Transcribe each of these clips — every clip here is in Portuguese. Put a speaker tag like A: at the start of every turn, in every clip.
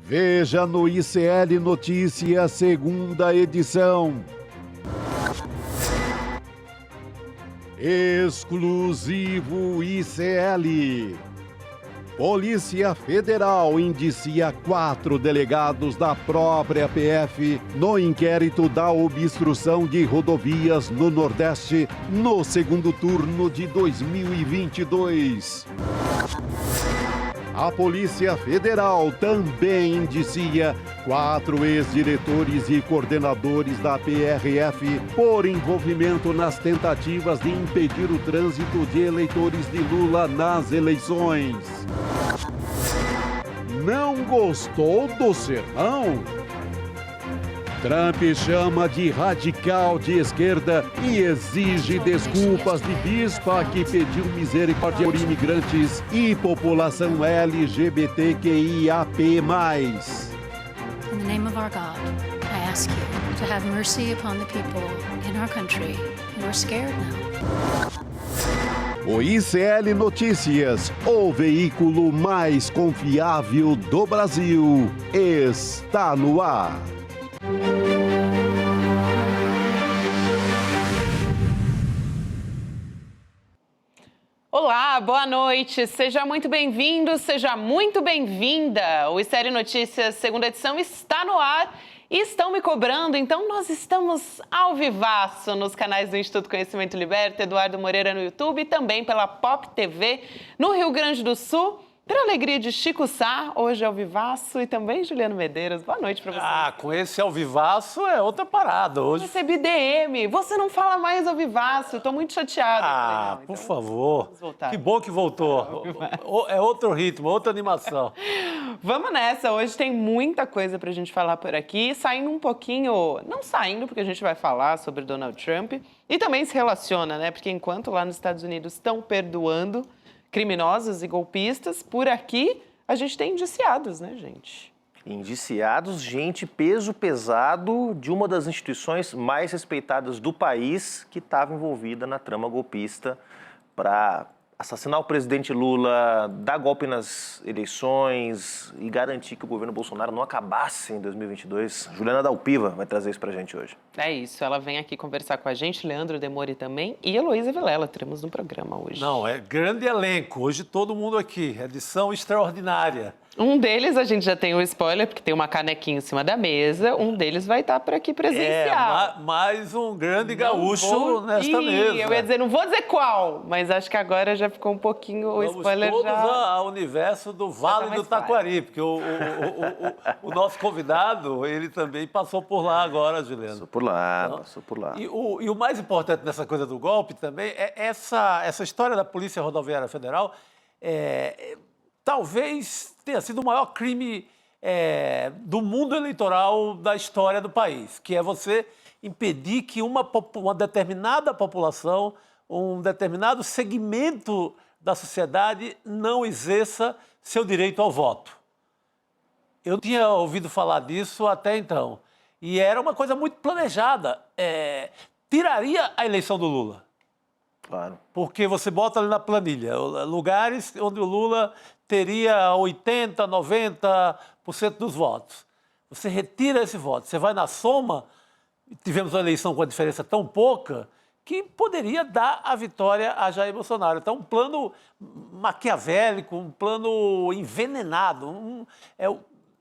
A: Veja no ICL Notícias, segunda edição. Exclusivo ICL. Polícia Federal indicia 4 delegados da própria PF no inquérito da obstrução de rodovias no Nordeste no segundo turno de 2022. A Polícia Federal também indicia 4 ex-diretores e coordenadores da PRF por envolvimento nas tentativas de impedir o trânsito de eleitores de Lula nas eleições. Não gostou do sermão? Trump chama de radical de esquerda e exige desculpas de bispa que pediu misericórdia por imigrantes e população LGBTQIAP+.
B: In the name of our God, I ask you to have mercy upon the people in our country who are scared now.
A: O ICL Notícias, o veículo mais confiável do Brasil, está no ar.
C: Olá, boa noite. Seja muito bem-vindo, seja muito bem-vinda. O ICL Notícias, segunda edição, está no ar e estão me cobrando, então nós estamos ao vivaço nos canais do Instituto Conhecimento Liberta, Eduardo Moreira no YouTube e também pela Pop TV no Rio Grande do Sul. Para a alegria de Chico Sá, hoje é ao vivaço e também Juliano Medeiros. Boa noite para vocês.
D: Com esse ao vivaço é outra parada hoje.
C: Recebi DM, você não fala mais ao vivaço, estou muito chateada.
D: Por favor.
C: Vamos voltar.
D: Que bom que voltou. É outro ritmo, outra animação.
C: Vamos nessa, hoje tem muita coisa para a gente falar por aqui, saindo um pouquinho, não saindo porque a gente vai falar sobre Donald Trump e também se relaciona, né? Porque enquanto lá nos Estados Unidos estão perdoando criminosos e golpistas, por aqui a gente tem indiciados, né, gente?
E: Indiciados, gente, peso pesado de uma das instituições mais respeitadas do país que estava envolvida na trama golpista para assassinar o presidente Lula, dar golpe nas eleições e garantir que o governo Bolsonaro não acabasse em 2022. Juliana Dalpiva vai trazer isso pra gente hoje.
C: É isso, ela vem aqui conversar com a gente, Leandro Demori também e Heloísa Vilela, teremos no programa hoje.
D: Não, é grande elenco, hoje todo mundo aqui, edição extraordinária.
C: Um deles, a gente já tem o spoiler, porque tem uma canequinha em cima da mesa, um deles vai estar por aqui presencial.
D: Mais um grande gaúcho nesta mesa.
C: Eu ia dizer, não vou dizer qual, mas acho que agora já ficou um pouquinho, o spoiler
D: todos
C: já...
D: ao universo do Vale do Taquari, porque o nosso convidado, ele também passou por lá agora, Juliano.
E: Passou por lá.
D: E o mais importante nessa coisa do golpe também é essa história da Polícia Rodoviária Federal, talvez tenha sido o maior crime do mundo eleitoral da história do país, que é você impedir que uma determinada população, um determinado segmento da sociedade não exerça seu direito ao voto. Eu tinha ouvido falar disso até então, e era uma coisa muito planejada. Tiraria a eleição do Lula.
E: Claro.
D: Porque você bota ali na planilha lugares onde o Lula teria 80%, 90% dos votos. Você retira esse voto, você vai na soma, tivemos uma eleição com a diferença tão pouca que poderia dar a vitória a Jair Bolsonaro. Então, um plano maquiavélico, um plano envenenado,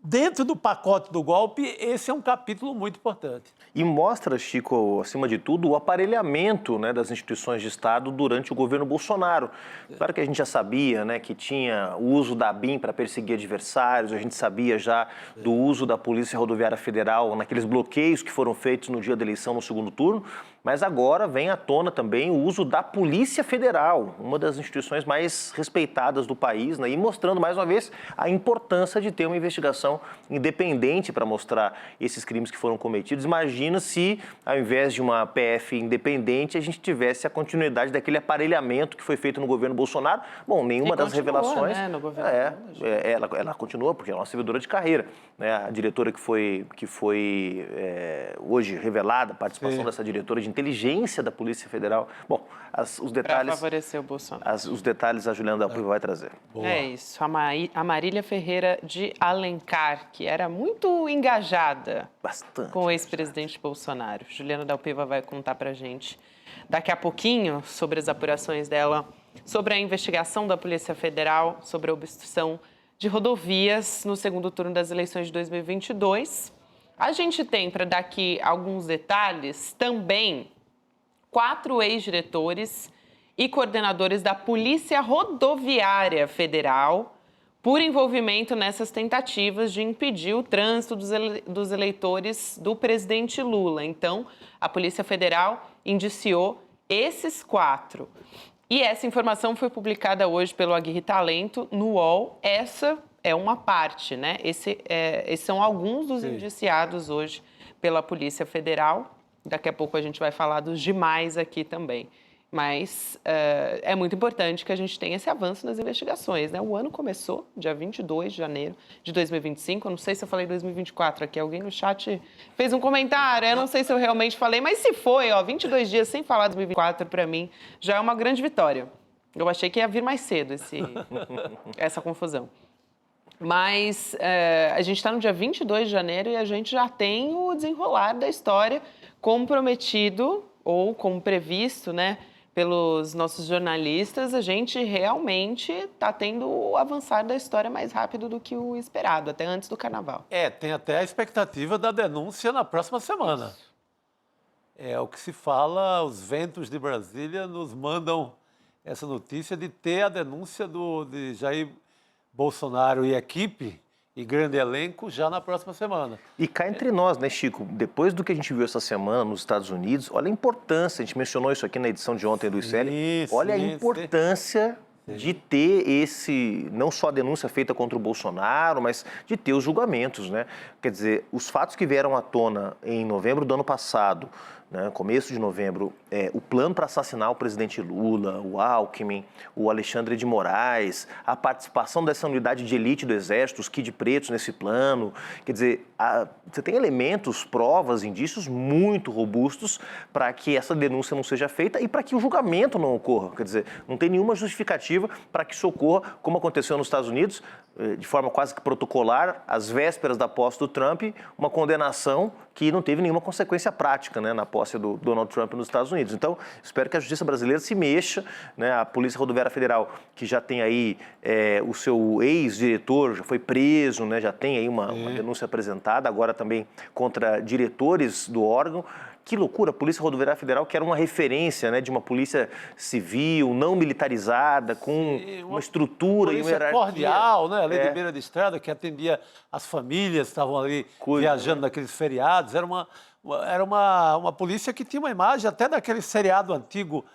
D: dentro do pacote do golpe, esse é um capítulo muito importante.
E: E mostra, Chico, acima de tudo, o aparelhamento, né, das instituições de Estado durante o governo Bolsonaro. Claro que a gente já sabia, né, que tinha o uso da ABIN para perseguir adversários, a gente sabia já do uso da Polícia Rodoviária Federal naqueles bloqueios que foram feitos no dia da eleição, no segundo turno, mas agora vem à tona também o uso da Polícia Federal, uma das instituições mais respeitadas do país, né, e mostrando mais uma vez a importância de ter uma investigação independente para mostrar esses crimes que foram cometidos. Imagina se, ao invés de uma PF independente, a gente tivesse a continuidade daquele aparelhamento que foi feito no governo Bolsonaro. Bom, nenhuma das revelações...
C: Né, no governo
E: ela continua, porque ela é uma servidora de carreira, né? A diretora que foi hoje revelada, a participação dessa diretora de inteligência da Polícia Federal. Bom, os
C: Para
E: detalhes...
C: favorecer o Bolsonaro.
E: Os detalhes a Juliana Dalpiva vai trazer.
D: Boa.
C: É isso. A Marília Ferreira de Alencar, que era muito engajada
E: Bastante.
C: com o ex-presidente Bolsonaro. Juliana Dalpiva vai contar pra gente daqui a pouquinho sobre as apurações dela, sobre a investigação da Polícia Federal, sobre a obstrução de rodovias no segundo turno das eleições de 2022. A gente tem, para dar aqui alguns detalhes, também 4 ex-diretores e coordenadores da Polícia Rodoviária Federal por envolvimento nessas tentativas de impedir o trânsito dos eleitores do presidente Lula. Então, a Polícia Federal indiciou esses 4. E essa informação foi publicada hoje pelo Aguirre Talento no UOL. Essa é uma parte, né? Esses são alguns dos indiciados hoje pela Polícia Federal. Daqui a pouco a gente vai falar dos demais aqui também. Mas é muito importante que a gente tenha esse avanço nas investigações, né? O ano começou, dia 22 de janeiro de 2025. Eu não sei se eu falei 2024 aqui. Alguém no chat fez um comentário. Eu não sei se eu realmente falei, mas se foi, 22 dias sem falar de 2024, para mim, já é uma grande vitória. Eu achei que ia vir mais cedo essa confusão. Mas a gente está no dia 22 de janeiro e a gente já tem o desenrolar da história como prometido ou como previsto, né? Pelos nossos jornalistas, a gente realmente está tendo o avançar da história mais rápido do que o esperado, até antes do Carnaval.
D: Tem até a expectativa da denúncia na próxima semana. É o que se fala, os ventos de Brasília nos mandam essa notícia de ter a denúncia de Jair Bolsonaro e equipe e grande elenco já na próxima semana.
E: E cá entre nós, né, Chico? Depois do que a gente viu essa semana nos Estados Unidos, olha a importância, a gente mencionou isso aqui na edição de ontem do ICL, olha a importância de ter não só a denúncia feita contra o Bolsonaro, mas de ter os julgamentos, né? Quer dizer, os fatos que vieram à tona em novembro do ano passado, né, começo de novembro, o plano para assassinar o presidente Lula, o Alckmin, o Alexandre de Moraes, a participação dessa unidade de elite do Exército, os Kid Pretos nesse plano. Quer dizer, você tem elementos, provas, indícios muito robustos para que essa denúncia não seja feita e para que o julgamento não ocorra. Quer dizer, não tem nenhuma justificativa para que isso ocorra, como aconteceu nos Estados Unidos, de forma quase que protocolar, às vésperas da posse do Trump, uma condenação que não teve nenhuma consequência prática, né, na posse do Donald Trump nos Estados Unidos. Então, espero que a justiça brasileira se mexa, né, a Polícia Rodoviária Federal, que já tem aí o seu ex-diretor, já foi preso, né, já tem aí uma denúncia apresentada, agora também contra diretores do órgão. Que loucura, a Polícia Rodoviária Federal, que era uma referência, né, de uma polícia civil, não militarizada, com uma estrutura e uma hierarquia
D: cordial, né? A lei de beira de estrada, que atendia as famílias que estavam ali viajando naqueles feriados. Era uma polícia que tinha uma imagem até daquele seriado antigo,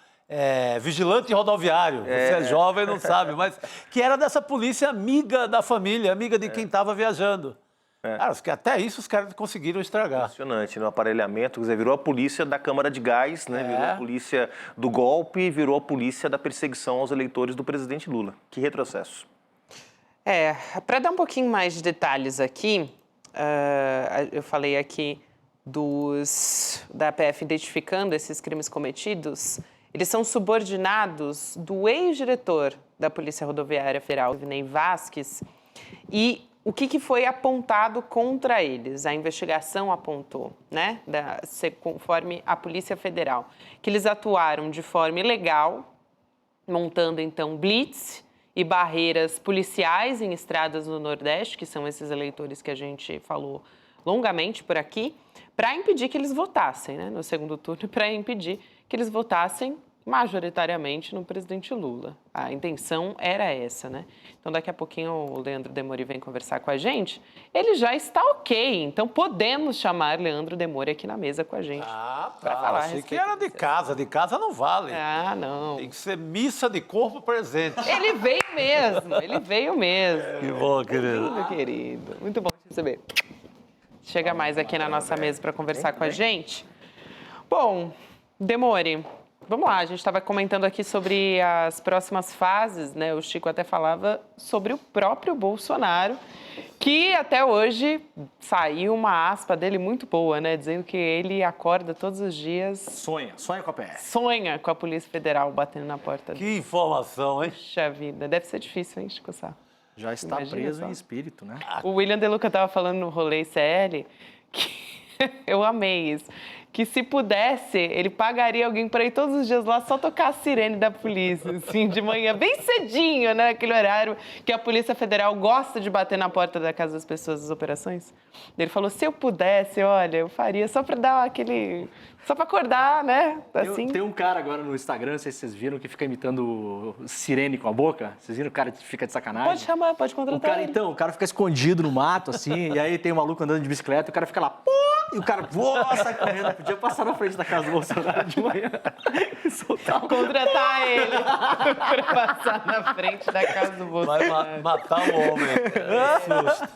D: Vigilante Rodoviário. Você é jovem e não sabe, mas que era dessa polícia amiga da família, amiga de quem estava viajando. Cara, até isso os caras conseguiram estragar.
E: Impressionante, no aparelhamento, quer dizer, virou a polícia da Câmara de Gás, né? Virou a polícia do golpe, virou a polícia da perseguição aos eleitores do presidente Lula. Que retrocesso.
C: Para dar um pouquinho mais de detalhes aqui, eu falei aqui da PF identificando esses crimes cometidos, eles são subordinados do ex-diretor da Polícia Rodoviária Federal, Vinei Vasquez, e o que foi apontado contra eles? A investigação apontou, né, conforme a Polícia Federal, que eles atuaram de forma ilegal, montando, então, blitz e barreiras policiais em estradas no Nordeste, que são esses eleitores que a gente falou longamente por aqui, para impedir que eles votassem, né, no segundo turno, para impedir que eles votassem majoritariamente no presidente Lula. A intenção era essa, né? Então, daqui a pouquinho o Leandro Demori vem conversar com a gente. Ele já está ok, então podemos chamar Leandro Demori aqui na mesa com a gente.
D: Para falar achei que era de casa não vale.
C: Não.
D: Tem que ser missa de corpo presente.
C: Ele veio mesmo.
D: Que bom, querido.
C: Muito querido, muito bom te receber. Chega mais aqui na nossa mesa para conversar com a gente. Bom, Demori, Vamos lá, a gente estava comentando aqui sobre as próximas fases, né? O Chico até falava sobre o próprio Bolsonaro, que até hoje saiu uma aspa dele muito boa, né? Dizendo que ele acorda todos os dias,
F: Sonha com a PR.
C: sonha com a Polícia Federal batendo na porta dele.
D: Que informação, hein?
C: Puxa vida, deve ser difícil, hein, Chico Sá?
F: Já está
C: Imagina
F: preso
C: só.
F: em espírito, né?
C: O William De Luca estava falando no Rolê ICL que eu amei isso. Que se pudesse, ele pagaria alguém para ir todos os dias lá só tocar a sirene da polícia, assim, de manhã, bem cedinho, né? Aquele horário que a Polícia Federal gosta de bater na porta da casa das pessoas das operações. Ele falou, se eu pudesse, olha, eu faria só para dar aquele... Só para acordar, né? Assim.
F: Tem um cara agora no Instagram, não sei se vocês viram, que fica imitando sirene com a boca. Vocês viram? O cara fica de sacanagem.
C: Pode chamar, pode
F: O
C: contratar
F: cara,
C: ele.
F: então, o cara fica escondido no mato, assim, e aí tem um maluco andando de bicicleta, e o cara fica lá, pô, e o cara, sai correndo. Podia passar na frente da casa do Bolsonaro de manhã e soltar o...
C: Contratar ele para passar na frente da casa do Bolsonaro.
D: Vai matar o homem. É susto.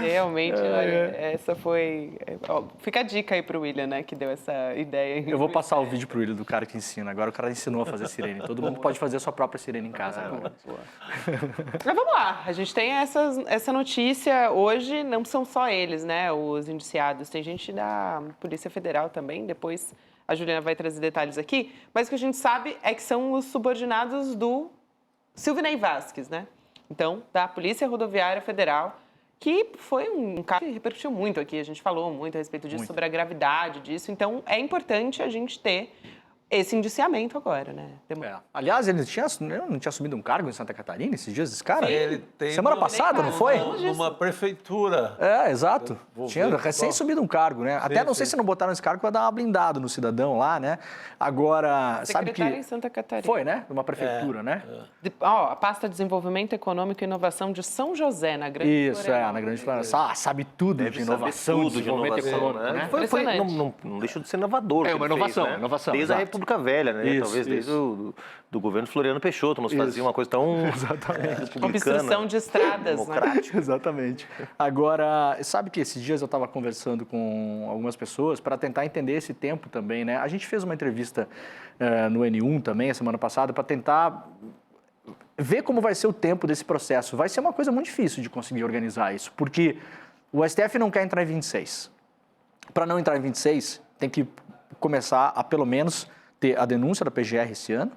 C: Realmente, olha, essa foi... ó, fica a dica aí pro William, né, que deu essa ideia.
F: Eu vou passar o vídeo pro William do cara que ensina. Agora o cara ensinou a fazer sirene. Todo mundo pode fazer a sua própria sirene em casa agora.
C: Mas vamos lá, a gente tem essa notícia hoje, não são só eles, né, os indiciados, tem gente da Polícia Federal também, depois a Juliana vai trazer detalhes aqui, mas o que a gente sabe é que são os subordinados do Silvinei Vasquez, né, então, da Polícia Rodoviária Federal, que foi um caso que repercutiu muito aqui, a gente falou muito a respeito disso, sobre a gravidade disso, então é importante a gente ter esse indiciamento agora, né?
F: Aliás, ele não tinha assumido um cargo em Santa Catarina esses dias, esse cara?
D: Ele tem
F: Semana passada, não foi?
D: Numa prefeitura.
F: Exato. Tinha recém subido um cargo, né? Até não sei se não botaram esse cargo para dar uma blindada no cidadão lá, né? Agora, sabe que...
C: Secretário em Santa Catarina.
F: Foi, né? Numa prefeitura, né?
C: A pasta de Desenvolvimento Econômico e Inovação de São José, na Grande Florianópolis.
F: Na Grande Florianópolis. Sabe tudo
E: Deve
F: de
E: saber
F: inovação,
E: tudo
F: desenvolvimento econômico, né?
E: Não deixou de ser inovador.
F: É
E: que
F: uma
E: ele
F: inovação,
E: fez, né?
F: inovação,
E: Desde a
F: exato.
E: República Velha, né?
F: Isso,
E: Talvez desde
F: isso.
E: do governo Floriano Peixoto, nos fazia uma coisa tão republicana.
C: Obstrução de estradas, né?
E: Democrática.
F: Exatamente. Agora, sabe que esses dias eu estava conversando com algumas pessoas para tentar entender esse tempo também, né? A gente fez uma entrevista no N1 também, a semana passada, para tentar ver como vai ser o tempo desse processo. Vai ser uma coisa muito difícil de conseguir organizar isso, porque o STF não quer entrar em 26. Para não entrar em 26, tem que começar a, pelo menos, ter a denúncia da PGR esse ano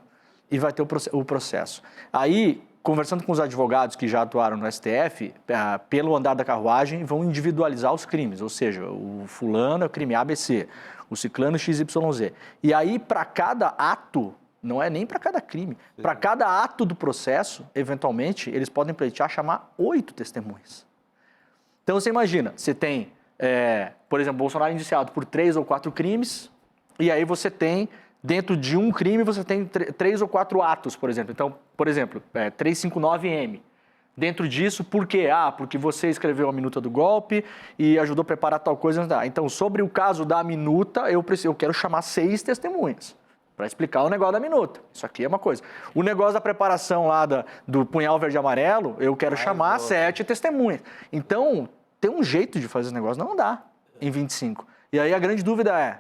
F: e vai ter o processo. Aí, conversando com os advogados que já atuaram no STF, pelo andar da carruagem, vão individualizar os crimes, ou seja, o fulano é o crime ABC, o ciclano XYZ. E aí, para cada ato, não é nem para cada crime, para cada ato do processo, eventualmente, eles podem pleitear chamar 8 testemunhas. Então, você imagina, você tem, por exemplo, Bolsonaro indiciado por 3 ou 4 crimes, e aí você tem, dentro de um crime, você tem 3 ou 4 atos, por exemplo. Então, por exemplo, 359M. Dentro disso, por quê? Porque você escreveu a minuta do golpe e ajudou a preparar tal coisa. Então, sobre o caso da minuta, eu quero chamar 6 testemunhas para explicar o negócio da minuta. Isso aqui é uma coisa. O negócio da preparação lá do punhal verde e amarelo, eu quero chamar 7 testemunhas. Então, tem um jeito de fazer esse negócio, não dá em 25. E aí a grande dúvida é,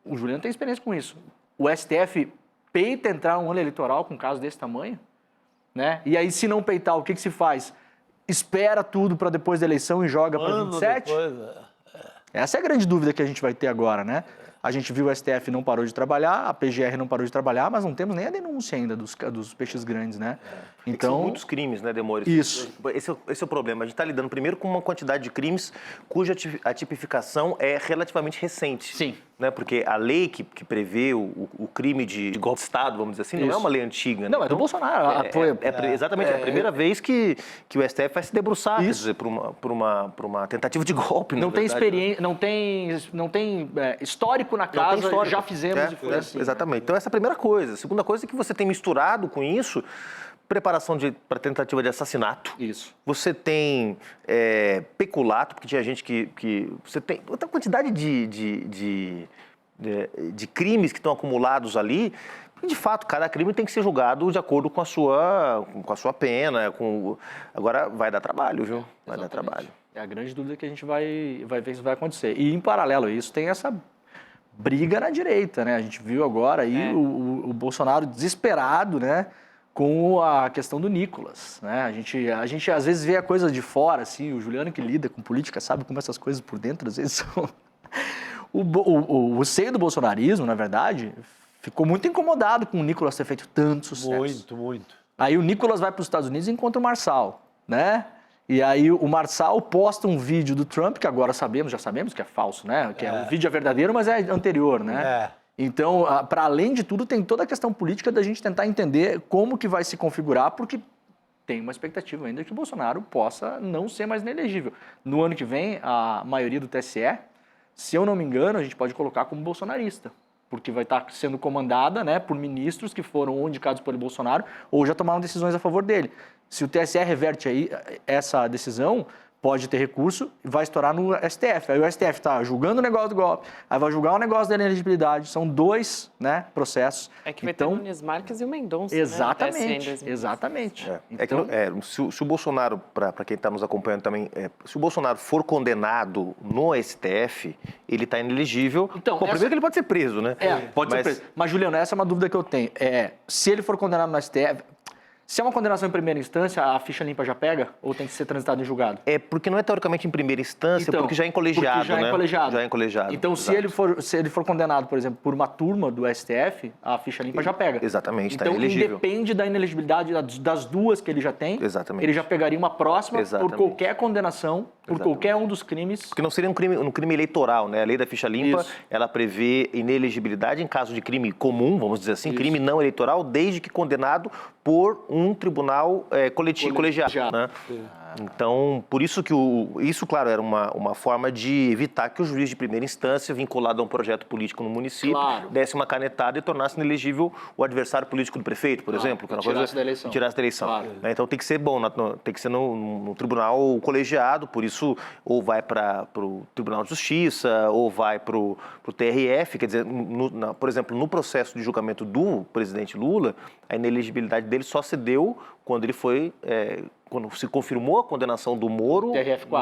F: o Juliano tem experiência com isso, o STF peita entrar um ano eleitoral com um caso desse tamanho? Né? E aí, se não peitar, o que se faz? Espera tudo para depois da eleição e joga para 27?
D: Depois,
F: Essa é a grande dúvida que a gente vai ter agora, né? A gente viu o STF não parou de trabalhar, a PGR não parou de trabalhar, mas não temos nem a denúncia ainda dos peixes grandes, né?
E: Então, são muitos crimes, né, Demores?
F: Isso.
E: Esse é o problema. A gente está lidando primeiro com uma quantidade de crimes cuja a tipificação é relativamente recente.
F: Sim.
E: Né? Porque a lei que prevê o crime de golpe de Estado, vamos dizer assim, não é uma lei antiga. Né?
F: Não, é do Bolsonaro.
E: Exatamente, é a primeira vez que o STF vai se debruçar, quer dizer, por uma tentativa de golpe.
F: Não tem experiência, não tem histórico na casa, já fizemos e foi assim.
E: Exatamente. Então, essa é a primeira coisa. A segunda coisa é que você tem misturado com isso preparação para tentativa de assassinato.
F: Isso.
E: Você tem peculato, porque tinha gente que você tem outra quantidade de crimes que estão acumulados ali. E, de fato, cada crime tem que ser julgado de acordo com a sua pena. Agora, vai dar trabalho, viu? Vai dar trabalho.
F: É a grande dúvida que a gente vai ver se vai acontecer. E, em paralelo a isso, tem essa briga na direita, né? A gente viu agora aí o Bolsonaro desesperado, né? Com a questão do Nicolas, né? A gente às vezes vê a coisa de fora, assim, o Juliano que lida com política sabe como essas coisas por dentro às vezes são... O seio do bolsonarismo, na verdade, ficou muito incomodado com o Nicolas ter feito tanto sucesso.
D: Muito.
F: Aí o Nicolas vai para os Estados Unidos e encontra o Marçal, né? E aí o Marçal posta um vídeo do Trump, que agora já sabemos que é falso, né? Que o vídeo é verdadeiro, mas é anterior, né? Então, para além de tudo, tem toda a questão política da gente tentar entender como que vai se configurar, porque tem uma expectativa ainda que o Bolsonaro possa não ser mais inelegível. No ano que vem, a maioria do TSE, se eu não me engano, a gente pode colocar como bolsonarista, porque vai estar sendo comandada, né, por ministros que foram ou indicados pelo Bolsonaro ou já tomaram decisões a favor dele. Se o TSE reverte aí essa decisão, pode ter recurso e vai estourar no STF. Aí o STF está julgando o negócio do golpe, aí vai julgar o negócio da inelegibilidade. São 2, né, processos.
C: É que vai ter o Nunes Marques e o Mendonça,
F: exatamente,
C: né?
F: Exatamente.
E: Então, se o Bolsonaro, para quem está nos acompanhando também, se o Bolsonaro for condenado no STF, ele está inelegível.
F: Então,
E: primeiro que ele pode ser preso, né?
F: Pode ser preso. Mas, Juliano, essa é uma dúvida que eu tenho. Se ele for condenado no STF... Se é uma condenação em primeira instância, a ficha limpa já pega? Ou tem que ser transitado em julgado?
E: Porque não é teoricamente em primeira instância,
F: Então,
E: porque já é em colegiado,
F: porque já
E: né?
F: é em colegiado.
E: Já é em colegiado.
F: Então, se ele for condenado, por exemplo, por uma turma do STF, a ficha limpa já pega.
E: Exatamente, está
F: então,
E: inelegível.
F: independe da inelegibilidade das 2 que ele já tem.
E: Exatamente.
F: Ele já pegaria uma próxima
E: Exatamente.
F: por qualquer condenação, por qualquer um dos crimes.
E: Porque não seria um crime eleitoral, né? A lei da ficha limpa, ela prevê inelegibilidade em caso de crime comum, vamos dizer assim, crime não eleitoral, desde que condenado por um tribunal colegiado, né? Então, por isso que isso, claro, era uma forma de evitar que o juiz de primeira instância, vinculado a um projeto político no município, desse uma canetada e tornasse inelegível o adversário político do prefeito, por exemplo. Que
F: tirasse da eleição.
E: Tirasse da eleição.
F: Claro.
E: Então, tem que ser tem que ser no tribunal colegiado, por isso, ou vai para o Tribunal de Justiça, ou vai para o TRF, quer dizer, por exemplo, no processo de julgamento do presidente Lula, a inelegibilidade dele só se deu quando ele foi... quando se confirmou a condenação do Moro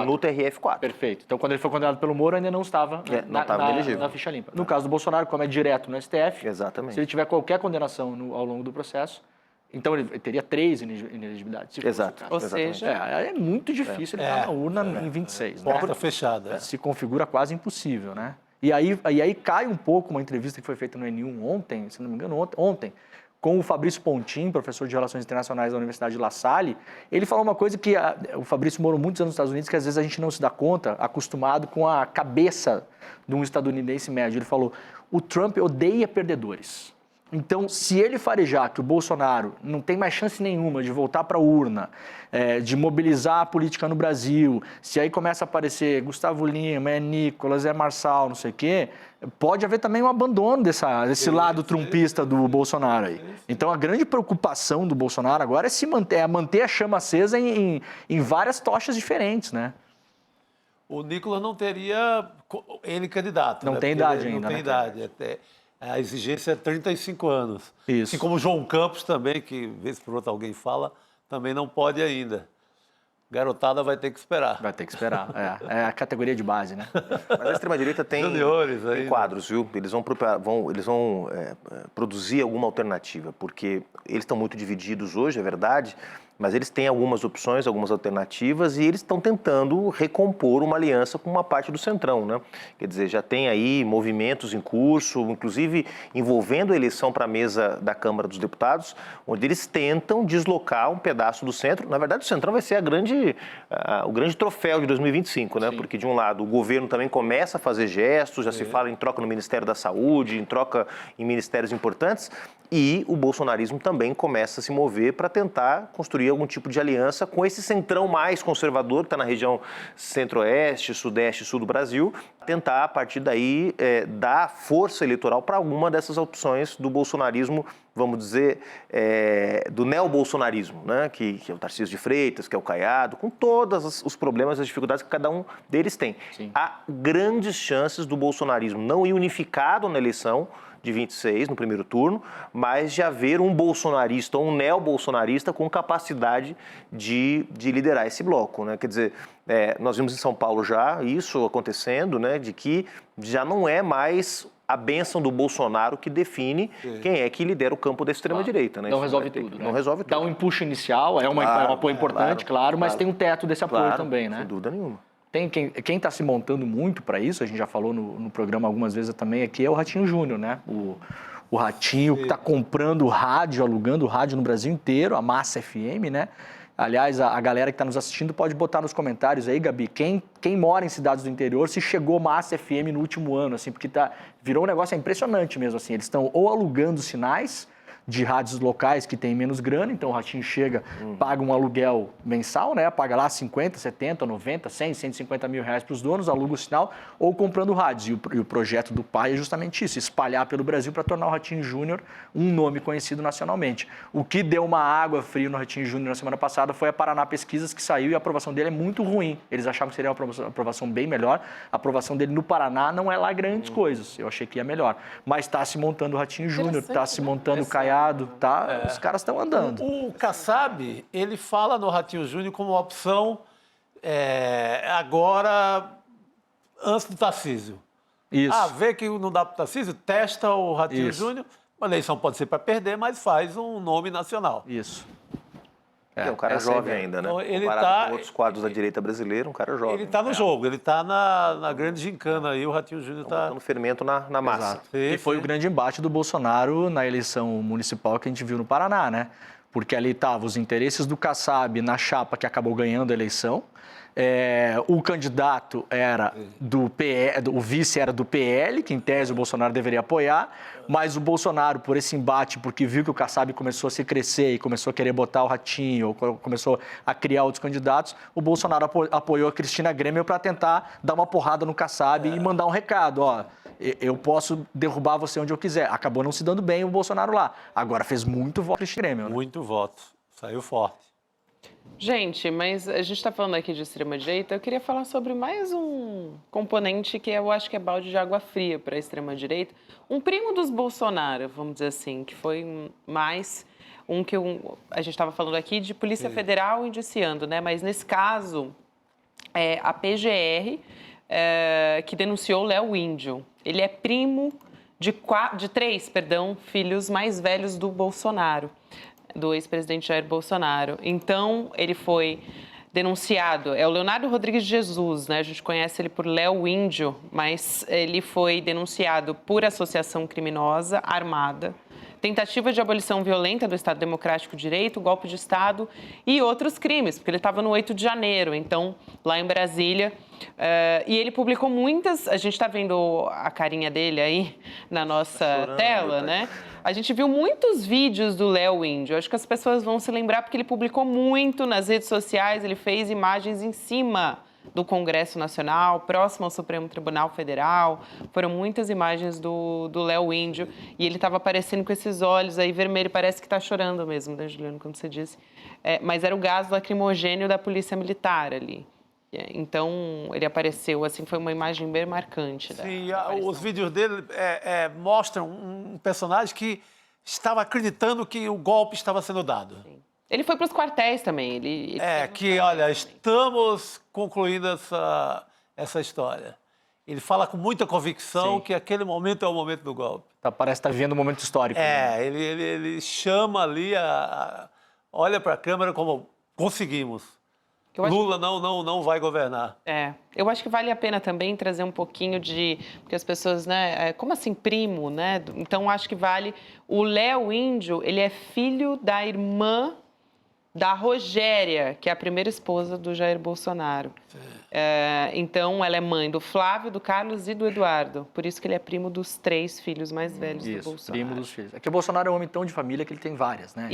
E: no TRF4.
F: Perfeito. Então, quando ele foi condenado pelo Moro, ainda não estava na ficha limpa. No caso do Bolsonaro, como é direto no STF,
E: exatamente.
F: Se ele tiver qualquer condenação ao longo do processo, então ele teria 3 inelegibilidades.
E: Exato.
C: Ou seja...
F: É muito difícil ele estar na urna em 26.
D: Porta
F: né?
D: fechada.
F: Se configura quase impossível, né? E aí cai um pouco uma entrevista que foi feita no N1 ontem, se não me engano, ontem, com o Fabrício Pontin, professor de Relações Internacionais da Universidade de La Salle. Ele falou uma coisa que o Fabrício morou muitos anos nos Estados Unidos, que às vezes a gente não se dá conta, acostumado com a cabeça de um estadunidense médio. Ele falou, o Trump odeia perdedores. Então, se ele farejar que o Bolsonaro não tem mais chance nenhuma de voltar para a urna, de mobilizar a política no Brasil, se aí começa a aparecer Gustavo Lima, Nicolas, Marçal, não sei o quê, pode haver também um abandono desse lado trumpista do Bolsonaro aí. Então, a grande preocupação do Bolsonaro agora é manter a chama acesa em várias tochas diferentes, né?
D: O Nicolas não teria N candidato.
F: Não tem idade ainda.
D: Não tem idade. A exigência é 35 anos.
F: Isso.
D: Assim como o João Campos também, que vez por outra alguém fala, também não pode ainda. Garotada vai ter que esperar.
F: Vai ter que esperar. É a categoria de base, né?
E: Mas a extrema-direita tem quadros, viu? Eles vão produzir alguma alternativa, porque eles estão muito divididos hoje, é verdade, mas eles têm algumas opções, algumas alternativas, e eles estão tentando recompor uma aliança com uma parte do Centrão, né? Quer dizer, já tem aí movimentos em curso, inclusive envolvendo a eleição para a mesa da Câmara dos Deputados, onde eles tentam deslocar um pedaço do centro. Na verdade, o Centrão vai ser o grande troféu de 2025, né? Sim. Porque, de um lado, o governo também começa a fazer gestos, já se fala em troca no Ministério da Saúde, em troca em ministérios importantes, e o bolsonarismo também começa a se mover para tentar construir algum tipo de aliança com esse centrão mais conservador que está na região centro-oeste, sudeste e sul do Brasil, tentar, a partir daí, dar força eleitoral para alguma dessas opções do bolsonarismo, vamos dizer, do neobolsonarismo, né? Que é o Tarcísio de Freitas, que é o Caiado, com todos os problemas e as dificuldades que cada um deles tem. Sim. Há grandes chances do bolsonarismo não ir unificado na eleição de 26, no primeiro turno, mas de haver um bolsonarista ou um neobolsonarista com capacidade de liderar esse bloco, né? Quer dizer, nós vimos em São Paulo já isso acontecendo, né? De que já não é mais a bênção do Bolsonaro que define quem é que lidera o campo da extrema-direita. Né?
F: Não
E: Isso
F: resolve
E: vai ter
F: tudo,
E: que-
F: né?
E: Não resolve tudo.
F: Dá um empuxo inicial, é um apoio importante, claro, mas tem um teto desse apoio também, né?
E: Sem dúvida nenhuma.
F: Tem quem está se montando muito para isso, a gente já falou no programa algumas vezes também aqui, é o Ratinho Júnior, né? O Ratinho que está comprando rádio, alugando rádio no Brasil inteiro, a Massa FM, né? Aliás, a galera que está nos assistindo pode botar nos comentários aí, Gabi, quem mora em cidades do interior, se chegou Massa FM no último ano, assim, porque virou um negócio impressionante mesmo, assim. Eles estão ou alugando sinais de rádios locais que têm menos grana, então o Ratinho chega, paga um aluguel mensal, né? Paga lá 50, 70, 90, 100, 150 mil reais para os donos, aluga o sinal, ou comprando rádios. E o projeto do pai é justamente isso, espalhar pelo Brasil para tornar o Ratinho Júnior um nome conhecido nacionalmente. O que deu uma água fria no Ratinho Júnior na semana passada foi a Paraná Pesquisas, que saiu e a aprovação dele é muito ruim. Eles achavam que seria uma aprovação bem melhor. A aprovação dele no Paraná não é lá grandes coisas. Eu achei que ia melhor. Mas está se montando o Ratinho Júnior, está se montando o Caiado, tá? Os caras estão andando.
D: O Kassab, ele fala no Ratinho Júnior como uma opção agora antes do Tarcísio.
F: Isso.
D: Vê que não dá para o Tarcísio, testa o Ratinho Júnior. A eleição pode ser para perder, mas faz um nome nacional.
F: Isso.
E: É um cara
F: essa é a
E: jovem
F: ideia.
E: ainda, né?
D: Então, ele
E: Comparado
D: tá-
E: com outros quadros da direita brasileira, um cara jovem.
D: Ele está no jogo, ele está na grande gincana aí, o Ratinho Júnior está...
E: Botando fermento na massa.
F: Exato. E foi o grande embate do Bolsonaro na eleição municipal que a gente viu no Paraná, né? Porque ali estavam os interesses do Kassab na chapa que acabou ganhando a eleição. O candidato era do PL, o vice era do PL, que em tese o Bolsonaro deveria apoiar, mas o Bolsonaro, por esse embate, porque viu que o Kassab começou a se crescer e começou a querer botar o Ratinho, começou a criar outros candidatos, o Bolsonaro apoiou a Cristina Grêmio para tentar dar uma porrada no Kassab e mandar um recado, ó, eu posso derrubar você onde eu quiser. Acabou não se dando bem o Bolsonaro lá. Agora fez muito voto Cristina Grêmio, né?
D: Muito voto, saiu forte.
C: Gente, mas a gente está falando aqui de extrema-direita, eu queria falar sobre mais um componente que eu acho que é balde de água fria para a extrema-direita. Um primo dos Bolsonaro, vamos dizer assim, que foi mais a gente estava falando aqui de Polícia Federal indiciando, né? Mas nesse caso, a PGR que denunciou o Léo Índio. Ele é primo de 3 filhos mais velhos do Bolsonaro, do ex-presidente Jair Bolsonaro. Então, ele foi denunciado. É o Leonardo Rodrigues de Jesus, né? A gente conhece ele por Léo Índio, mas ele foi denunciado por associação criminosa armada, tentativa de abolição violenta do Estado Democrático de Direito, golpe de Estado e outros crimes, porque ele estava no 8 de janeiro, então, lá em Brasília. E ele publicou muitas... A gente está vendo a carinha dele aí na nossa tela, né? A gente viu muitos vídeos do Léo Índio. Acho que as pessoas vão se lembrar porque ele publicou muito nas redes sociais, ele fez imagens em cima do Congresso Nacional, próximo ao Supremo Tribunal Federal. Foram muitas imagens do Léo Índio e ele estava aparecendo com esses olhos aí vermelhos, parece que está chorando mesmo, né, Juliano, como você disse. Mas era o gás lacrimogênio da Polícia Militar ali. Então, ele apareceu, assim, foi uma imagem bem marcante.
D: Sim, os vídeos dele mostram um personagem que estava acreditando que o golpe estava sendo dado.
C: Sim. Ele foi para os quartéis também.
D: Olha, estamos concluindo essa história. Ele fala com muita convicção que aquele momento é o momento do golpe.
F: Parece que está vivendo um momento histórico. Né?
D: Ele chama ali, olha para a câmera como conseguimos. Lula não vai governar.
C: Eu acho que vale a pena também trazer um pouquinho porque as pessoas, né, como assim primo, né? Então acho que vale. O Léo Índio, ele é filho da irmã da Rogéria, que é a primeira esposa do Jair Bolsonaro. Então, ela é mãe do Flávio, do Carlos e do Eduardo. Por isso que ele é primo dos 3 filhos mais velhos do Bolsonaro.
F: Primo dos filhos. É que o Bolsonaro é um homem tão de família que ele tem várias, né?